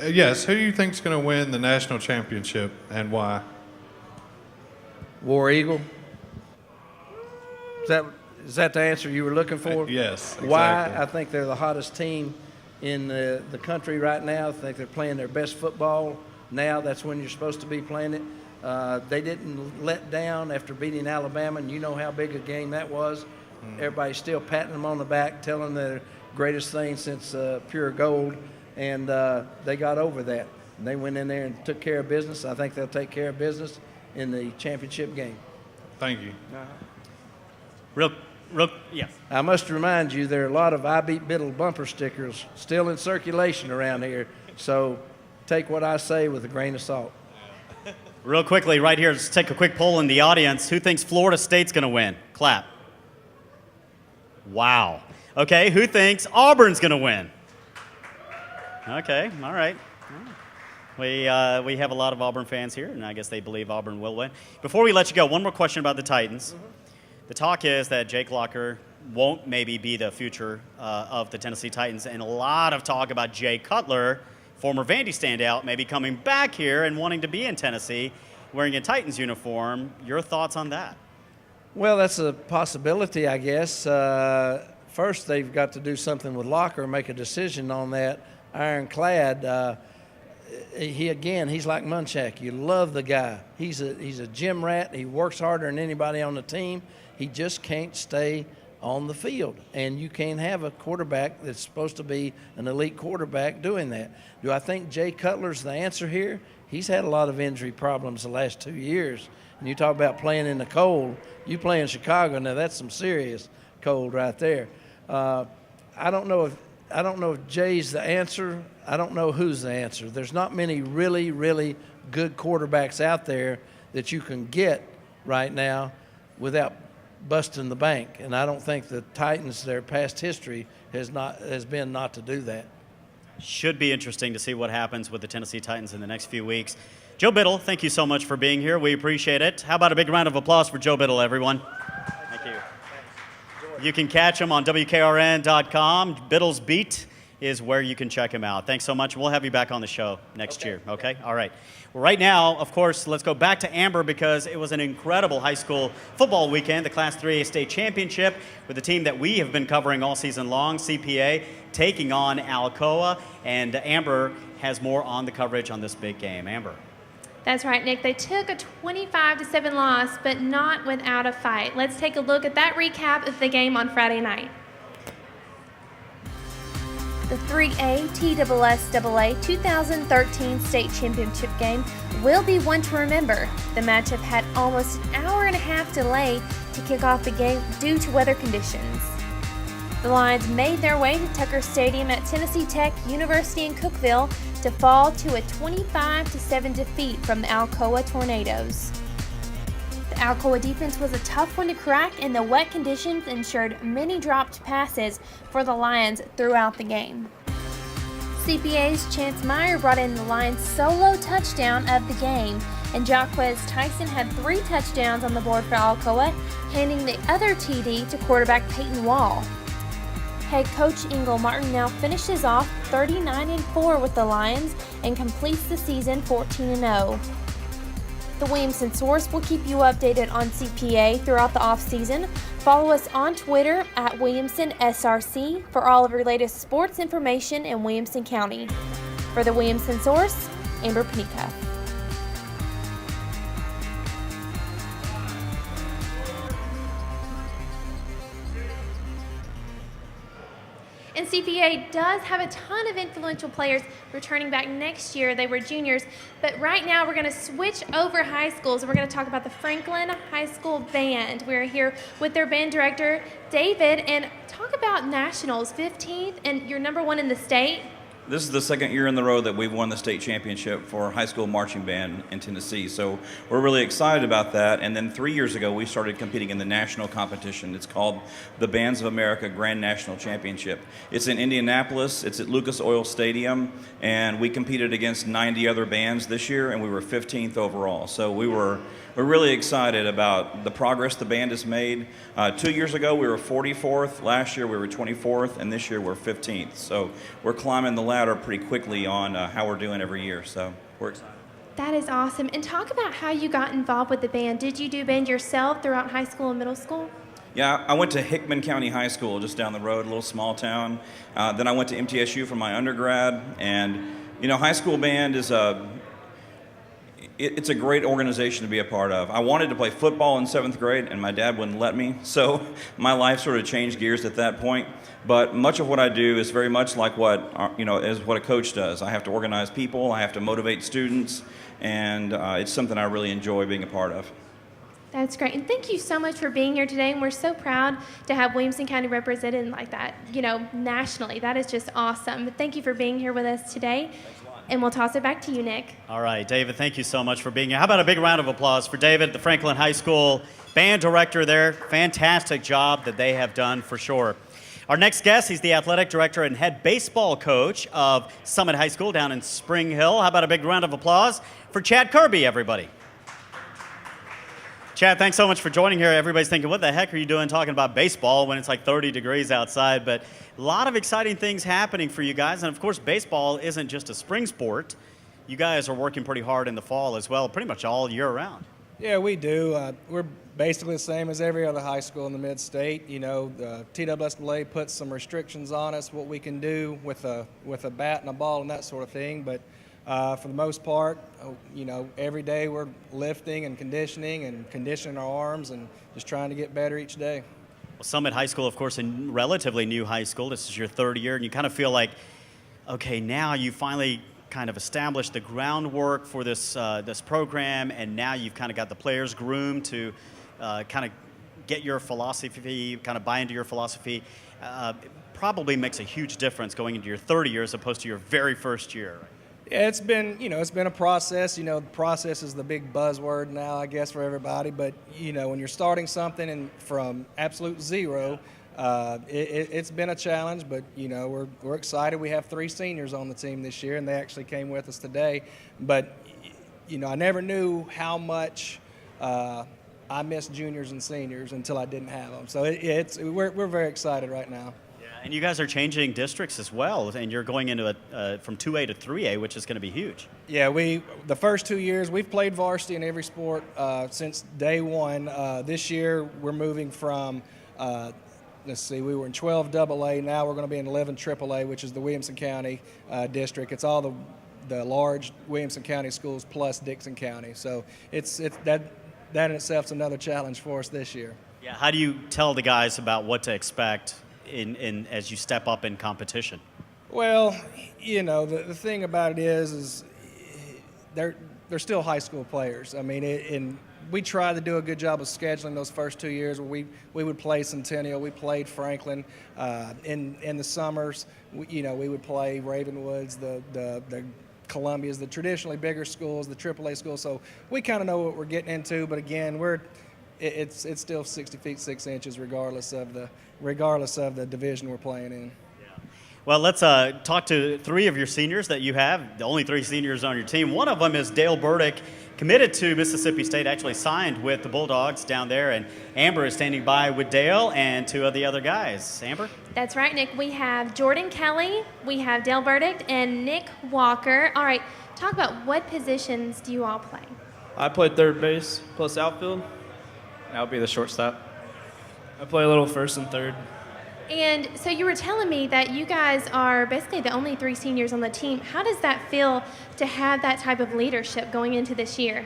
Yes. Who do you think is going to win the national championship and why? War Eagle. Is that the answer you were looking for? Yes. Exactly. Why? I think they're the hottest team in the country right now. I think they're playing their best football now. That's when you're supposed to be playing it. They didn't let down after beating Alabama, and you know how big a game that was. Everybody's still patting them on the back, telling them they're the greatest thing since pure gold, and they got over that. And they went in there and took care of business. I think they'll take care of business in the championship game. Thank you. Real, yes. I must remind you there are a lot of I Beat Biddle bumper stickers still in circulation around here, so take what I say with a grain of salt. Real quickly, right here, let's take a quick poll in the audience. Who thinks Florida State's going to win? Clap. Wow. Okay, who thinks Auburn's going to win? Okay, all right. We have a lot of Auburn fans here, and I guess they believe Auburn will win. Before we let you go, one more question about the Titans. The talk is that Jake Locker won't maybe be the future of the Tennessee Titans, and a lot of talk about Jay Cutler, former Vandy standout, maybe coming back here and wanting to be in Tennessee wearing a Titans uniform. Your thoughts on that? Well, that's a possibility, I guess. First, they've got to do something with Locker, make a decision on that. Ironclad, he's like Munchak. You love the guy. He's a gym rat. He works harder than anybody on the team. He just can't stay on the field, and you can't have a quarterback that's supposed to be an elite quarterback doing that. Do I think Jay Cutler's the answer here? He's had a lot of injury problems the last 2 years. And you talk about playing in the cold. You play in Chicago, now that's some serious cold right there. I don't know if Jay's the answer. I don't know who's the answer. There's not many really, really good quarterbacks out there that you can get right now without busting the bank. And I don't think the Titans, their past history has been not to do that. Should be interesting to see what happens with the Tennessee Titans in the next few weeks. Joe Biddle, thank you so much for being here. We appreciate it. How about a big round of applause for Joe Biddle, everyone? Thank you. You can catch him on WKRN.com. Biddle's Beat is where you can check him out. Thanks so much. We'll have you back on the show next year, okay? All right. Well, right now, of course, let's go back to Amber because it was an incredible high school football weekend, the Class 3A state championship with the team that we have been covering all season long, CPA, taking on Alcoa. And Amber has more on the coverage on this big game. Amber. That's right, Nick. They took a 25-7 loss, but not without a fight. Let's take a look at that recap of the game on Friday night. The 3A TSSAA 2013 state championship game will be one to remember. The matchup had almost an hour and a half delay to kick off the game due to weather conditions. The Lions made their way to Tucker Stadium at Tennessee Tech University in Cookeville to fall to a 25-7 defeat from the Alcoa Tornadoes. The Alcoa defense was a tough one to crack, and the wet conditions ensured many dropped passes for the Lions throughout the game. CPA's Chance Meyer brought in the Lions' solo touchdown of the game, and Jaquez Tyson had 3 touchdowns on the board for Alcoa, handing the other TD to quarterback Peyton Wall. Head coach Ingle Martin now finishes off 39-4 with the Lions and completes the season 14-0. The Williamson Source will keep you updated on CPA throughout the offseason. Follow us on Twitter at WilliamsonSRC for all of your latest sports information in Williamson County. For the Williamson Source, Amber Panika. And CPA does have a ton of influential players returning back next year. They were juniors. But right now we're going to switch over high schools. And we're going to talk about the Franklin High School Band. We're here with their band director, David, and talk about nationals, 15th, and you're number 1 in the state. This is the second year in a row that we've won the state championship for high school marching band in Tennessee. So we're really excited about that. And then 3 years ago, we started competing in the national competition. It's called the Bands of America Grand National Championship. It's in Indianapolis. It's at Lucas Oil Stadium. And we competed against 90 other bands this year, and we were 15th overall. So we're really excited about the progress the band has made. 2 years ago, we were 44th. Last year, we were 24th. And this year, we're 15th. So we're climbing the ladder pretty quickly on how we're doing every year. So we're excited. That is awesome. And talk about how you got involved with the band. Did you do band yourself throughout high school and middle school? Yeah, I went to Hickman County High School just down the road, a little small town. Then I went to MTSU for my undergrad. And, you know, high school band is it's a great organization to be a part of. I wanted to play football in 7th grade, and my dad wouldn't let me. So my life sort of changed gears at that point. But much of what I do is very much like what a coach does. I have to organize people. I have to motivate students. And it's something I really enjoy being a part of. That's great. And thank you so much for being here today. And we're so proud to have Williamson County represented like that, nationally. That is just awesome. But thank you for being here with us today. And we'll toss it back to you, Nick. All right, David, thank you so much for being here. How about a big round of applause for David, the Franklin High School band director there. Fantastic job that they have done for sure. Our next guest, he's the athletic director and head baseball coach of Summit High School down in Spring Hill. How about a big round of applause for Chad Kirby, everybody? Chad, thanks so much for joining here. Everybody's thinking, what the heck are you doing talking about baseball when it's like 30 degrees outside? But a lot of exciting things happening for you guys. And, of course, baseball isn't just a spring sport. You guys are working pretty hard in the fall as well, pretty much all year round. Yeah, we do. We're basically the same as every other high school in the mid-state. The TSSAA puts some restrictions on us, what we can do with a bat and a ball and that sort of thing. But for the most part, every day we're lifting and conditioning our arms and just trying to get better each day. Well, Summit High School, of course, a relatively new high school. This is your 3rd year, and you kind of feel like, okay, now you finally kind of established the groundwork for this program, and now you've kind of got the players groomed to kind of get your philosophy, kind of buy into your philosophy. It probably makes a huge difference going into your 3rd year as opposed to your very first year. Yeah, it's been a process. The process is the big buzzword now, I guess, for everybody. But, when you're starting something and from absolute zero, It's been a challenge, but we're excited. We have 3 seniors on the team this year, and they actually came with us today. But I never knew how much I missed juniors and seniors until I didn't have them. So we're very excited right now. Yeah, and you guys are changing districts as well, and you're going into from 2A to 3A, which is going to be huge. Yeah, the first 2 years we've played varsity in every sport since day one. This year we're moving from let's see, we were in 12 AA. Now we're going to be in 11 AAA, which is the Williamson County district. It's all the large Williamson County schools plus Dixon County. So it's that in itself is another challenge for us this year. Yeah, how do you tell the guys about what to expect in as you step up in competition? Well, the thing about it is they're still high school players. I mean, we tried to do a good job of scheduling those first 2 years where we would play Centennial, we played Franklin. In the summers, we would play Ravenwoods, the Columbia's, the traditionally bigger schools, the AAA schools. So we kind of know what we're getting into. But again, it's still 60 feet 6 inches regardless of the division we're playing in. Well, let's talk to 3 of your seniors that you have, the only 3 seniors on your team. One of them is Dale Burdick, committed to Mississippi State, actually signed with the Bulldogs down there. And Amber is standing by with Dale and 2 of the other guys. Amber? That's right, Nick. We have Jordan Kelly, we have Dale Burdick, and Nick Walker. All right, talk about what positions do you all play? I play third base plus outfield. I'll be the shortstop. I play a little first and third. And so you were telling me that you guys are basically the only 3 seniors on the team. How does that feel to have that type of leadership going into this year?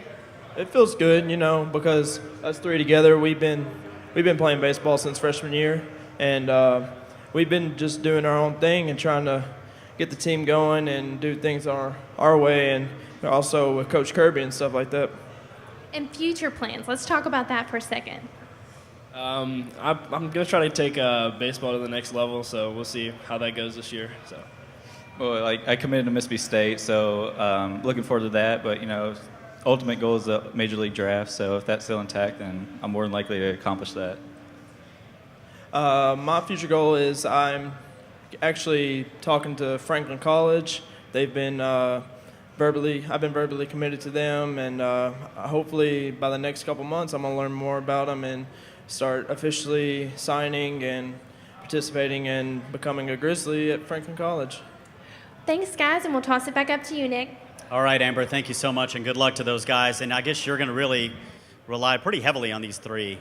It feels good, because us 3 together, we've been playing baseball since freshman year, and we've been just doing our own thing and trying to get the team going and do things our way, and also with Coach Kirby and stuff like that. And future plans. Let's talk about that for a second. I'm going to try to take baseball to the next level, so we'll see how that goes this year. So, well, I committed to Mississippi State, so looking forward to that. But, ultimate goal is the Major League draft, so if that's still intact, then I'm more than likely to accomplish that. My future goal is I'm actually talking to Franklin College. I've been verbally committed to them, and hopefully by the next couple months I'm going to learn more about them and start officially signing and participating and becoming a Grizzly at Franklin College. Thanks, guys, and we'll toss it back up to you, Nick. All right, Amber, thank you so much, and good luck to those guys. And I guess you're going to really rely pretty heavily on these 3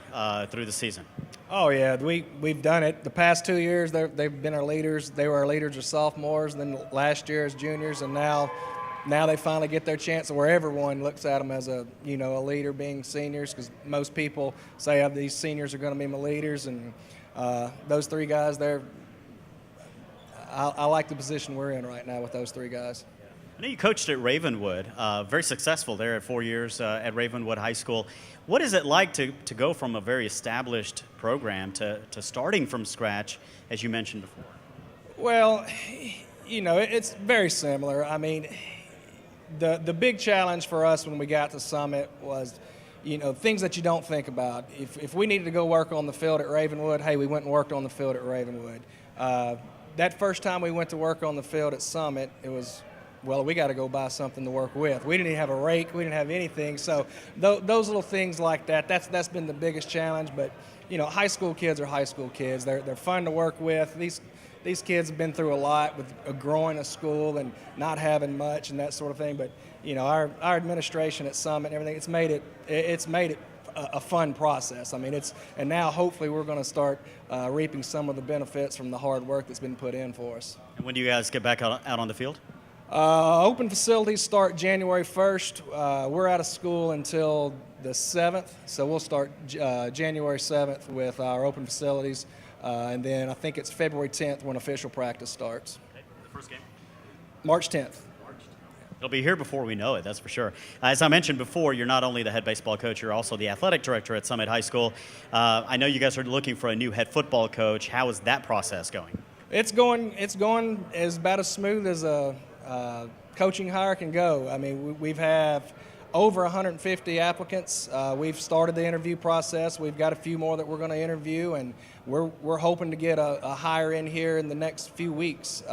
through the season. Oh, yeah, we've done it. The past 2 years, they've been our leaders. They were our leaders as sophomores, then last year as juniors, and now they finally get their chance where everyone looks at them as a leader being seniors, because most people say these seniors are going to be my leaders, and those 3 guys, I like the position we're in right now with those 3 guys. I know you coached at Ravenwood, very successful there at 4 years at Ravenwood High School. What is it like to go from a very established program to starting from scratch, as you mentioned before? Well, it's very similar. I mean, the big challenge for us when we got to Summit was, things that you don't think about. If we needed to go work on the field at Ravenwood, hey, we went and worked on the field at Ravenwood. That first time we went to work on the field at Summit, it was, well, we got to go buy something to work with. We didn't even have a rake. We didn't have anything. So those little things like that's been the biggest challenge. But, high school kids are high school kids. They're fun to work with. These kids have been through a lot with growing a school and not having much and that sort of thing. But our administration at Summit and everything, it's made it a fun process. I mean, and now hopefully we're going to start reaping some of the benefits from the hard work that's been put in for us. And when do you guys get back out on the field? Open facilities start January 1st. We're out of school until the 7th, so we'll start January 7th with our open facilities. And then I think it's February 10th when official practice starts. Okay. The first game? March 10th. It'll be here before we know it, that's for sure. As I mentioned before, you're not only the head baseball coach, you're also the athletic director at Summit High School. I know you guys are looking for a new head football coach. How is that process going? It's going as about as smooth as a coaching hire can go. I mean, we've had over 150 applicants. We've started the interview process. We've got a few more that we're going to interview, and we're hoping to get a hire in here in the next few weeks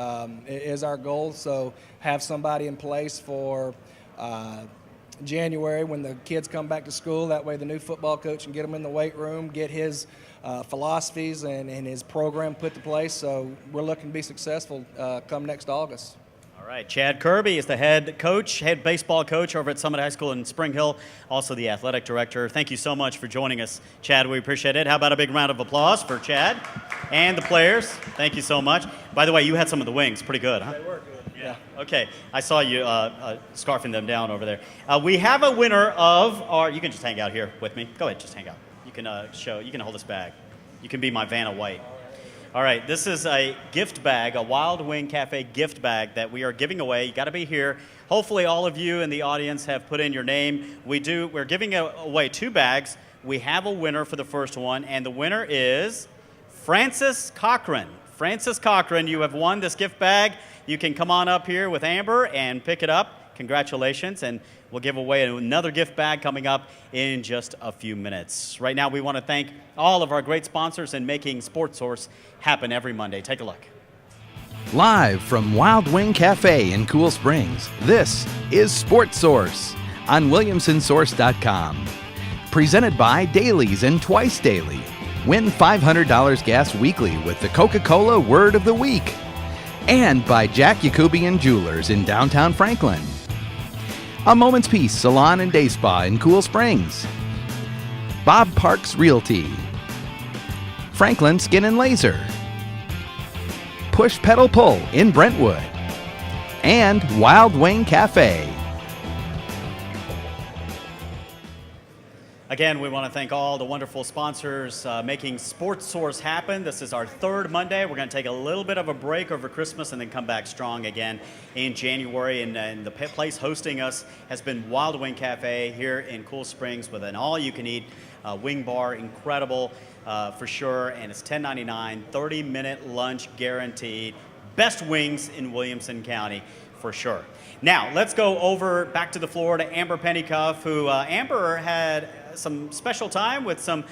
is our goal. So have somebody in place for January when the kids come back to school. That way the new football coach can get them in the weight room, get his philosophies and his program put to place. So we're looking to be successful come next August. All right, Chad Kirby is the head baseball coach over at Summit High School in Spring Hill, also the athletic director. Thank you so much for joining us, Chad. We appreciate it. How about a big round of applause for Chad and the players? Thank you so much. By the way, you had some of the wings. Pretty good, huh? They were good. Yeah. Okay, I saw you scarfing them down over there. We have a winner of our. You can just hang out here with me. Go ahead, just hang out. You can You can hold this bag. You can be my Vanna White. All right, this is a gift bag, a Wild Wing Cafe gift bag that we are giving away. You got to be here. Hopefully, all of you in the audience have put in your name. We're giving away 2 bags. We have a winner for the first one, and the winner is Francis Cochran. Francis Cochran, you have won this gift bag. You can come on up here with Amber and pick it up. Congratulations, and we'll give away another gift bag coming up in just a few minutes. Right now, we want to thank all of our great sponsors in making Sports Source happen every Monday. Take a look. Live from Wild Wing Cafe in Cool Springs, this is Sports Source on WilliamsonSource.com. Presented by Dailies and Twice Daily. Win $500 gas weekly with the Coca-Cola Word of the Week. And by Jack Yakubian Jewelers in downtown Franklin. A Moment's Peace Salon and Day Spa in Cool Springs. Bob Parks Realty. Franklin Skin and Laser. Push Pedal Pull in Brentwood. And Wild Wing Cafe. Again, we want to thank all the wonderful sponsors making Sports Source happen. This is our 3rd Monday. We're going to take a little bit of a break over Christmas and then come back strong again in January. And the place hosting us has been Wild Wing Cafe here in Cool Springs with an all-you-can-eat wing bar. Incredible for sure. And it's $10.99, 30-minute lunch guaranteed. Best wings in Williamson County for sure. Now, let's go over back to the floor to Amber Pennycuff, who Amber had some special time with some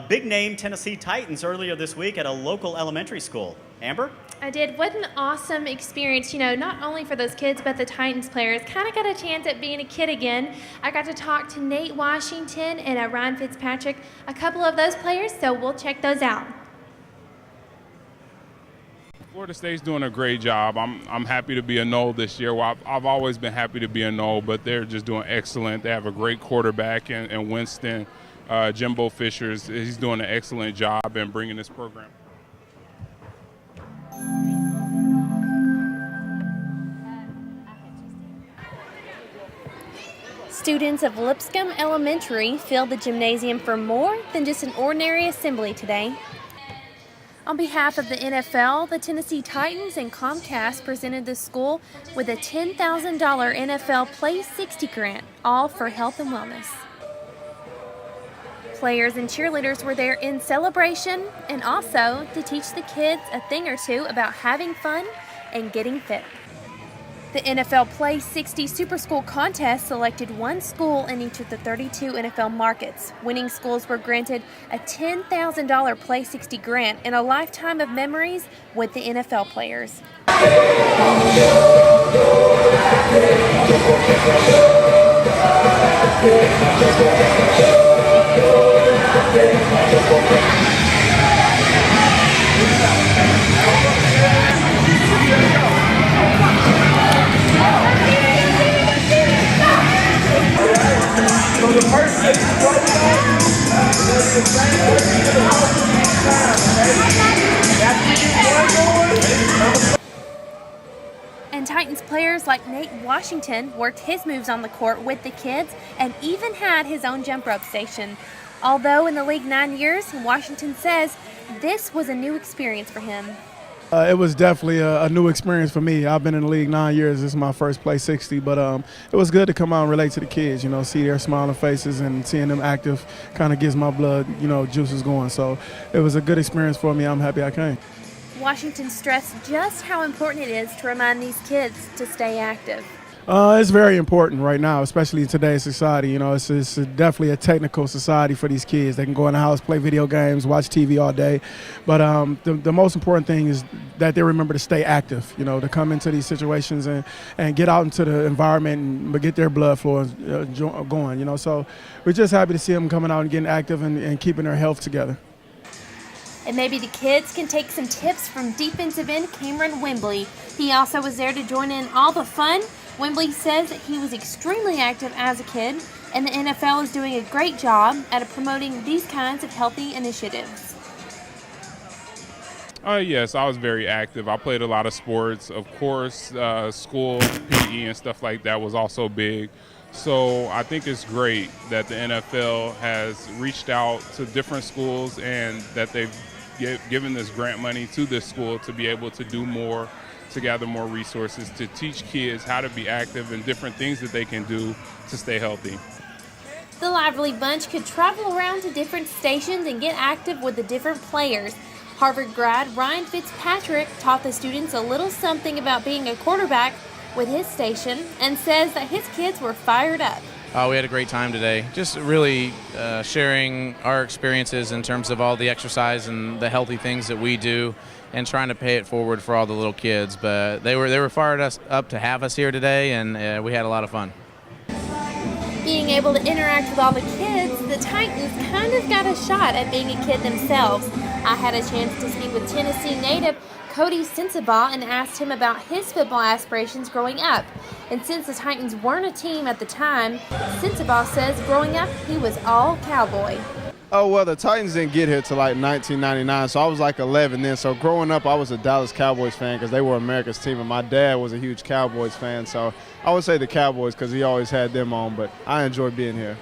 big-name Tennessee Titans earlier this week at a local elementary school. Amber? I did. What an awesome experience, not only for those kids, but the Titans players. Kind of got a chance at being a kid again. I got to talk to Nate Washington and Ryan Fitzpatrick, a couple of those players, so we'll check those out. Florida State's doing a great job. I'm happy to be a Nole this year. Well, I've always been happy to be a Nole, but they're just doing excellent. They have a great quarterback in Winston. Jimbo Fisher, he's doing an excellent job in bringing this program. Students of Lipscomb Elementary filled the gymnasium for more than just an ordinary assembly today. On behalf of the NFL, the Tennessee Titans and Comcast presented the school with a $10,000 NFL Play 60 grant, all for health and wellness. Players and cheerleaders were there in celebration and also to teach the kids a thing or two about having fun and getting fit. The NFL Play 60 Super School contest selected one school in each of the 32 NFL markets. Winning schools were granted a $10,000 Play 60 grant and a lifetime of memories with the NFL players. And Titans players like Nate Washington worked his moves on the court with the kids and even had his own jump rope station. Although in the league 9 years, Washington says this was a new experience for him. It was definitely a new experience for me. I've been in the league 9 years. This is my first Play 60, but it was good to come out and relate to the kids, see their smiling faces and seeing them active kind of gets my blood, juices going. So it was a good experience for me. I'm happy I came. Washington stressed just how important it is to remind these kids to stay active. It's very important right now, especially in today's society. You know, it's definitely a technical society for these kids. They can go in the house, play video games, watch TV all day. But the most important thing is that they remember to stay active, you know, to come into these situations and get out into the environment and get their blood flow going, you know. So we're just happy to see them coming out and getting active and keeping their health together. And maybe the kids can take some tips from defensive end Cameron Wembley. He also was there to join in all the fun. Wembley says that he was extremely active as a kid, and the NFL is doing a great job at promoting these kinds of healthy initiatives. Yes, I was very active. I played a lot of sports. Of course, school, PE, and stuff like that was also big. So I think it's great that the NFL has reached out to different schools and that they've given this grant money to this school to be able to do more, to gather more resources, to teach kids how to be active and different things that they can do to stay healthy. The lively bunch could travel around to different stations and get active with the different players. Harvard grad Ryan Fitzpatrick taught the students a little something about being a quarterback with his station and says that his kids were fired up. We had a great time today. Just really sharing our experiences in terms of all the exercise and the healthy things that we do and trying to pay it forward for all the little kids. But they were fired us up to have us here today, and we had a lot of fun. Being able to interact with all the kids, the Titans kind of got a shot at being a kid themselves. I had a chance to speak with Tennessee native Cody Sensabaugh and asked him about his football aspirations growing up. And since the Titans weren't a team at the time, Sensabaugh says growing up he was all Cowboy. Oh, well, the Titans didn't get here till like 1999, so I was like 11 then. So growing up, I was a Dallas Cowboys fan because they were America's team, and my dad was a huge Cowboys fan. So I would say the Cowboys because he always had them on, but I enjoy being here.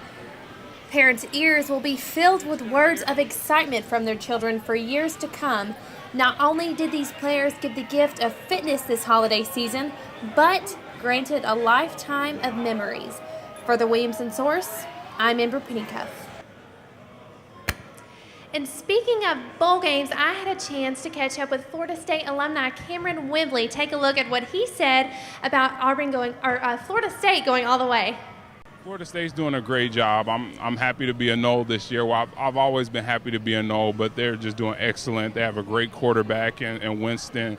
Parents' ears will be filled with words of excitement from their children for years to come. Not only did these players give the gift of fitness this holiday season, but granted a lifetime of memories. For the Williamson Source, I'm Amber Pennycuff. And speaking of bowl games, I had a chance to catch up with Florida State alumni Cameron Wembley. Take a look at what he said about Florida State going all the way. Florida State's doing a great job. I'm happy to be a Nole this year. Well, I've always been happy to be a Nole, but they're just doing excellent. They have a great quarterback in Winston.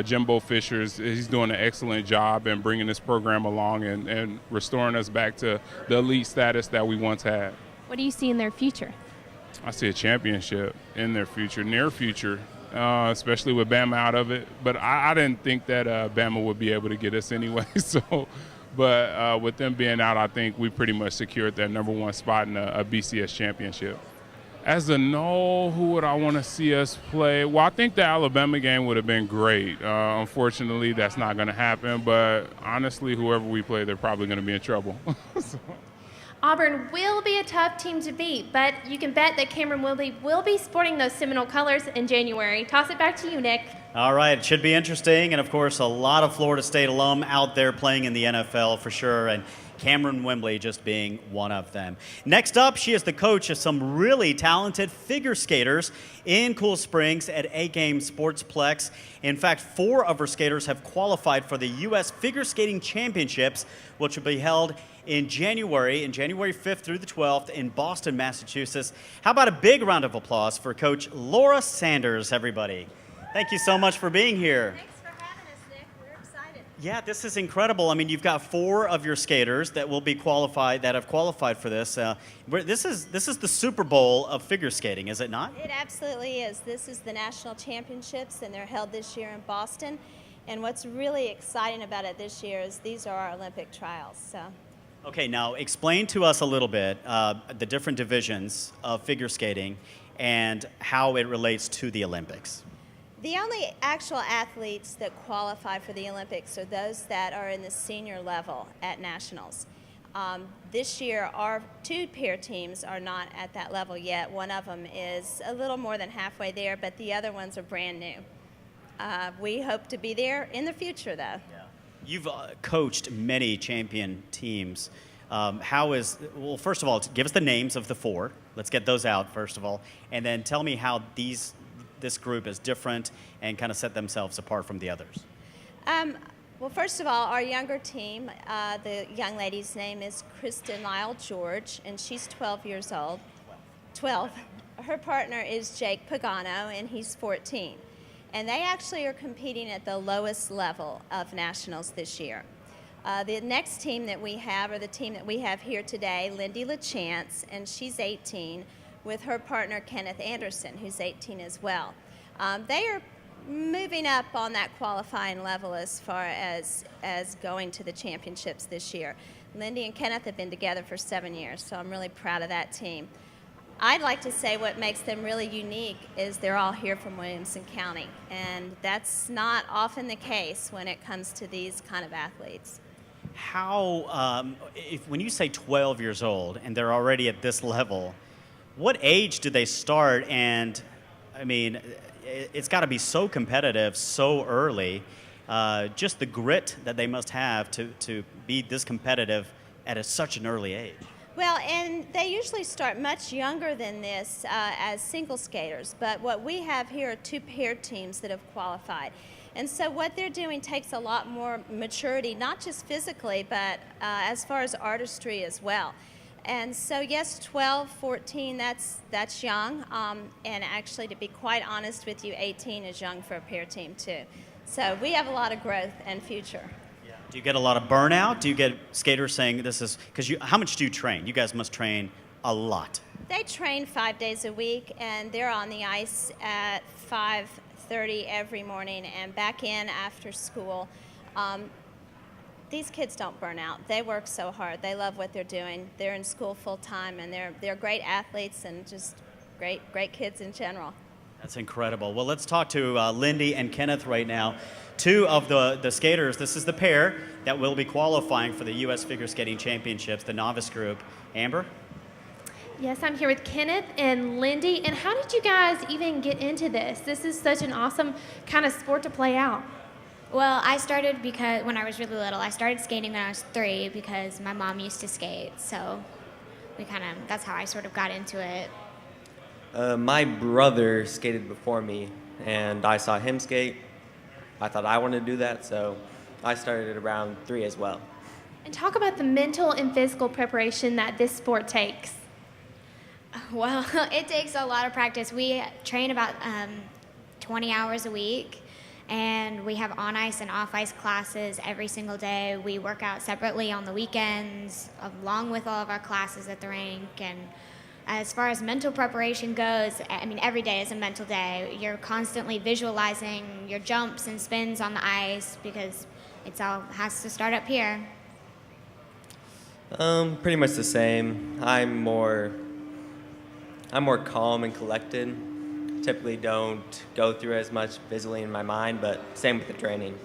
Jimbo Fisher, he's doing an excellent job in bringing this program along and restoring us back to the elite status that we once had. What do you see in their future? I see a championship in their future, near future, especially with Bama out of it. But I didn't think that Bama would be able to get us anyway. But with them being out, I think we pretty much secured that number one spot in a BCS championship. As a Nole, who would I want to see us play? Well, I think the Alabama game would have been great. Unfortunately, that's not going to happen. But honestly, whoever we play, they're probably going to be in trouble. Auburn will be a tough team to beat, but you can bet that Cameron Wembley will be sporting those Seminole colors in January. Toss it back to you, Nick. All right, it should be interesting, and of course, a lot of Florida State alum out there playing in the NFL for sure, and Cameron Wembley just being one of them. Next up, she is the coach of some really talented figure skaters in Cool Springs at A-Game Sportsplex. In fact, 4 of her skaters have qualified for the U.S. Figure Skating Championships, which will be held in January 5th through the 12th in Boston, Massachusetts. How about a big round of applause for Coach Laura Sanders, everybody? Thank you so much for being here. Thanks for having us, Nick. We're excited. Yeah, this is incredible. I mean, you've got 4 of your skaters that will be qualified, that have qualified for this. This is the Super Bowl of figure skating, is it not? It absolutely is. This is the national championships, and they're held this year in Boston. And what's really exciting about it this year is these are our Olympic trials. So. Okay, now explain to us a little bit the different divisions of figure skating and how it relates to the Olympics. The only actual athletes that qualify for the Olympics are those that are in the senior level at nationals. This year, our 2 pair teams are not at that level yet. One of them is a little more than halfway there, but the other ones are brand new. We hope to be there in the future, though. Yeah. You've coached many champion teams. Well, first of all, give us the names of the 4. Let's get those out, first of all. And then tell me how this group is different and kind of set themselves apart from the others. Well, first of all, our younger team, the young lady's name is Kristen Lyle George, and she's 12 years old. 12. Her partner is Jake Pagano, and he's 14. And they actually are competing at the lowest level of nationals this year. The next team that we have, or the team that we have here today, Lindy LaChance, and she's 18, with her partner Kenneth Anderson, who's 18 as well. They are moving up on that qualifying level as far as going to the championships this year. Lindy and Kenneth have been together for 7 years, so I'm really proud of that team. I'd like to say what makes them really unique is they're all here from Williamson County, and that's not often the case when it comes to these kind of athletes. How, when you say 12 years old and they're already at this level, what age do they start? And I mean, it's got to be so competitive so early. Just the grit that they must have to be this competitive at such an early age. Well, and they usually start much younger than this as single skaters, but what we have here are two paired teams that have qualified. And so what they're doing takes a lot more maturity, not just physically, but as far as artistry as well. And so yes, 12, 14, that's young, and actually, to be quite honest with you, 18 is young for a pair team too. So we have a lot of growth and future. Do you get a lot of burnout? Do you get skaters saying this is, because how much do you train? You guys must train a lot. They train 5 days a week, and they're on the ice at 5:30 every morning and back in after school. These kids don't burn out. They work so hard. They love what they're doing. They're in school full time, and they're great athletes and just great kids in general. That's incredible. Well, let's talk to Lindy and Kenneth right now. Two of the skaters. This is the pair that will be qualifying for the U.S. Figure Skating Championships, the novice group. Amber? Yes, I'm here with Kenneth and Lindy. And how did you guys even get into this? This is such an awesome kind of sport to play out. Well, I started because when I was really little. I started skating when I was 3 because my mom used to skate. So that's how I sort of got into it. My brother skated before me, and I saw him skate. I thought I wanted to do that, so I started around 3 as well. And talk about the mental and physical preparation that this sport takes. Well, it takes a lot of practice. We train about 20 hours a week, and we have on-ice and off-ice classes every single day. We work out separately on the weekends, along with all of our classes at the rink. And as far as mental preparation goes, I mean, every day is a mental day. You're constantly visualizing your jumps and spins on the ice because it all has to start up here. Pretty much the same. I'm more calm and collected. Typically don't go through as much visually in my mind, but same with the training.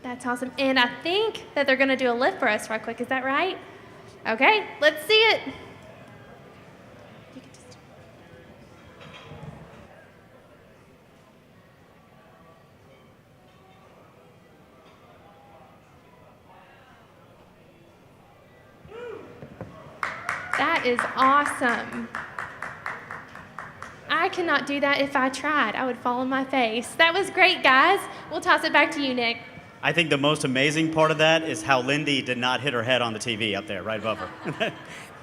That's awesome. And I think that they're going to do a lift for us right quick. Is that right? Okay, let's see it. That is awesome. I cannot do that if I tried. I would fall on my face. That was great, guys. We'll toss it back to you, Nick. I think the most amazing part of that is how Lindy did not hit her head on the TV up there, right above her.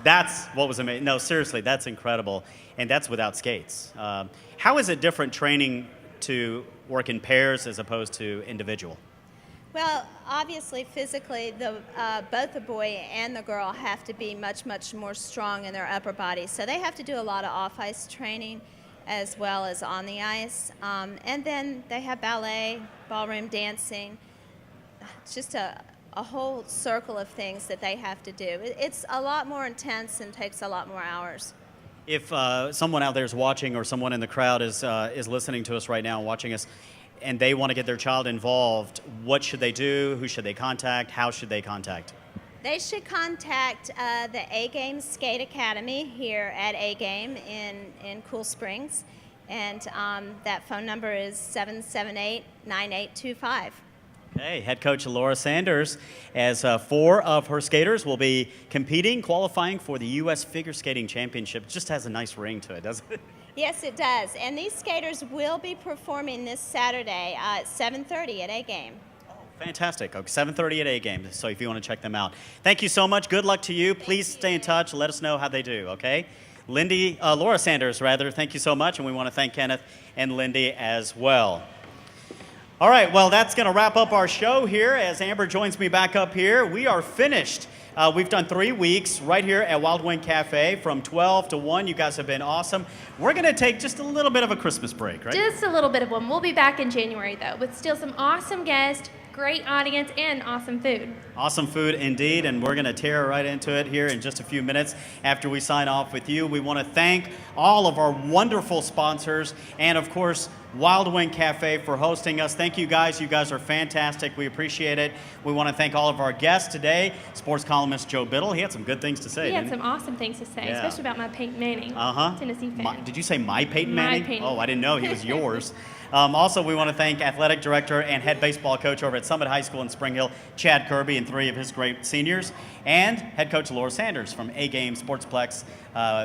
That's what was amazing. No, seriously, that's incredible. And that's without skates. How is it different training to work in pairs as opposed to individual? Well, obviously, physically, both the boy and the girl have to be much more strong in their upper body. So they have to do a lot of off-ice training as well as on the ice. And then they have ballet, ballroom dancing. It's just a whole circle of things that they have to do. It's a lot more intense and takes a lot more hours. If someone out there is watching, or someone in the crowd is listening to us right now and watching us, and they want to get their child involved, what should they do? Who should they contact? How should they contact? They should contact the A-Game Skate Academy here at A-Game in Cool Springs, and that phone number is 778-9825. Okay, head coach Laura Sanders, as 4 of her skaters will be competing, qualifying for the U.S. Figure Skating Championship. It just has a nice ring to it, doesn't it? Yes, it does. And these skaters will be performing this Saturday at 7:30 at A-Game. Fantastic. Okay, 7:30 at A Game, so if you want to check them out. Thank you so much. Good luck to you. Please stay in touch. Let us know how they do, okay? Laura Sanders, thank you so much, and we want to thank Kenneth and Lindy as well. All right, well, that's going to wrap up our show here as Amber joins me back up here. We are finished. We've done 3 weeks right here at Wild Wing Cafe from 12 to 1. You guys have been awesome. We're going to take just a little bit of a Christmas break, right? Just a little bit of one. We'll be back in January, though, with still some awesome guests, great audience, and awesome food. Awesome food indeed, and we're going to tear right into it here in just a few minutes after we sign off with you. We want to thank all of our wonderful sponsors and, of course, Wild Wing Cafe for hosting us. Thank you guys. You guys are fantastic. We appreciate it. We want to thank all of our guests today. Sports columnist Joe Biddle. He had some good things to say. He had some awesome things to say, especially about my Peyton Manning, Tennessee fan. Did you say my Peyton Manning? Peyton. Oh, I didn't know he was yours. Also, we want to thank athletic director and head baseball coach over at Summit High School in Spring Hill, Chad Kirby, and 3 of his great seniors, and head coach Laura Sanders from A Game Sportsplex,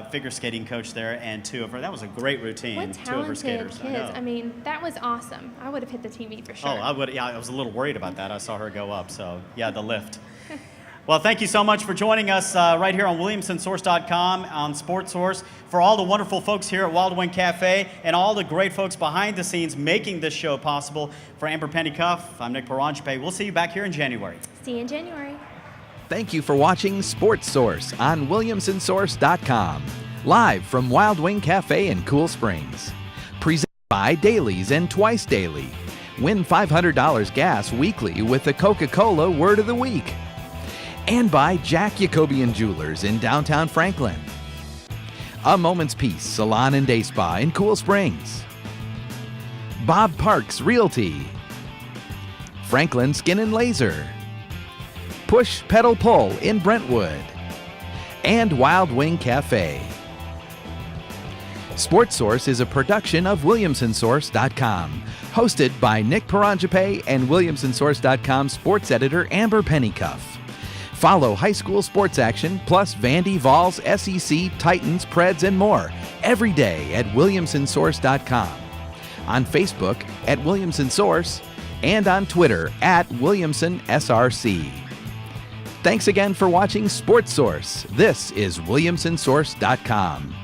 figure skating coach there, and 2 of her. That was a great routine. What 2 of her talented skaters. kids. I mean, that was awesome. I would have hit the TV for sure. Oh, I would. Yeah, I was a little worried about that. I saw her go up. So, yeah, the lift. Well, thank you so much for joining us right here on WilliamsonSource.com on SportsSource. For all the wonderful folks here at Wild Wing Cafe and all the great folks behind the scenes making this show possible. For Amber Pennycuff, I'm Nick Perangepe. We'll see you back here in January. See you in January. Thank you for watching Sports Source on WilliamsonSource.com. Live from Wild Wing Cafe in Cool Springs. Presented by Dailies and Twice Daily. Win $500 gas weekly with the Coca-Cola Word of the Week. And by Jack Jacobian Jewelers in downtown Franklin. A Moment's Peace Salon and Day Spa in Cool Springs. Bob Parks Realty. Franklin Skin and Laser. Push Pedal Pull in Brentwood. And Wild Wing Cafe. Sports Source is a production of WilliamsonSource.com, hosted by Nick Perangepe and WilliamsonSource.com sports editor Amber Pennycuff. Follow high school sports action, plus Vandy, Vols, SEC, Titans, Preds, and more every day at WilliamsonSource.com. On Facebook at WilliamsonSource and on Twitter at WilliamsonSRC. Thanks again for watching Sports Source. This is WilliamsonSource.com.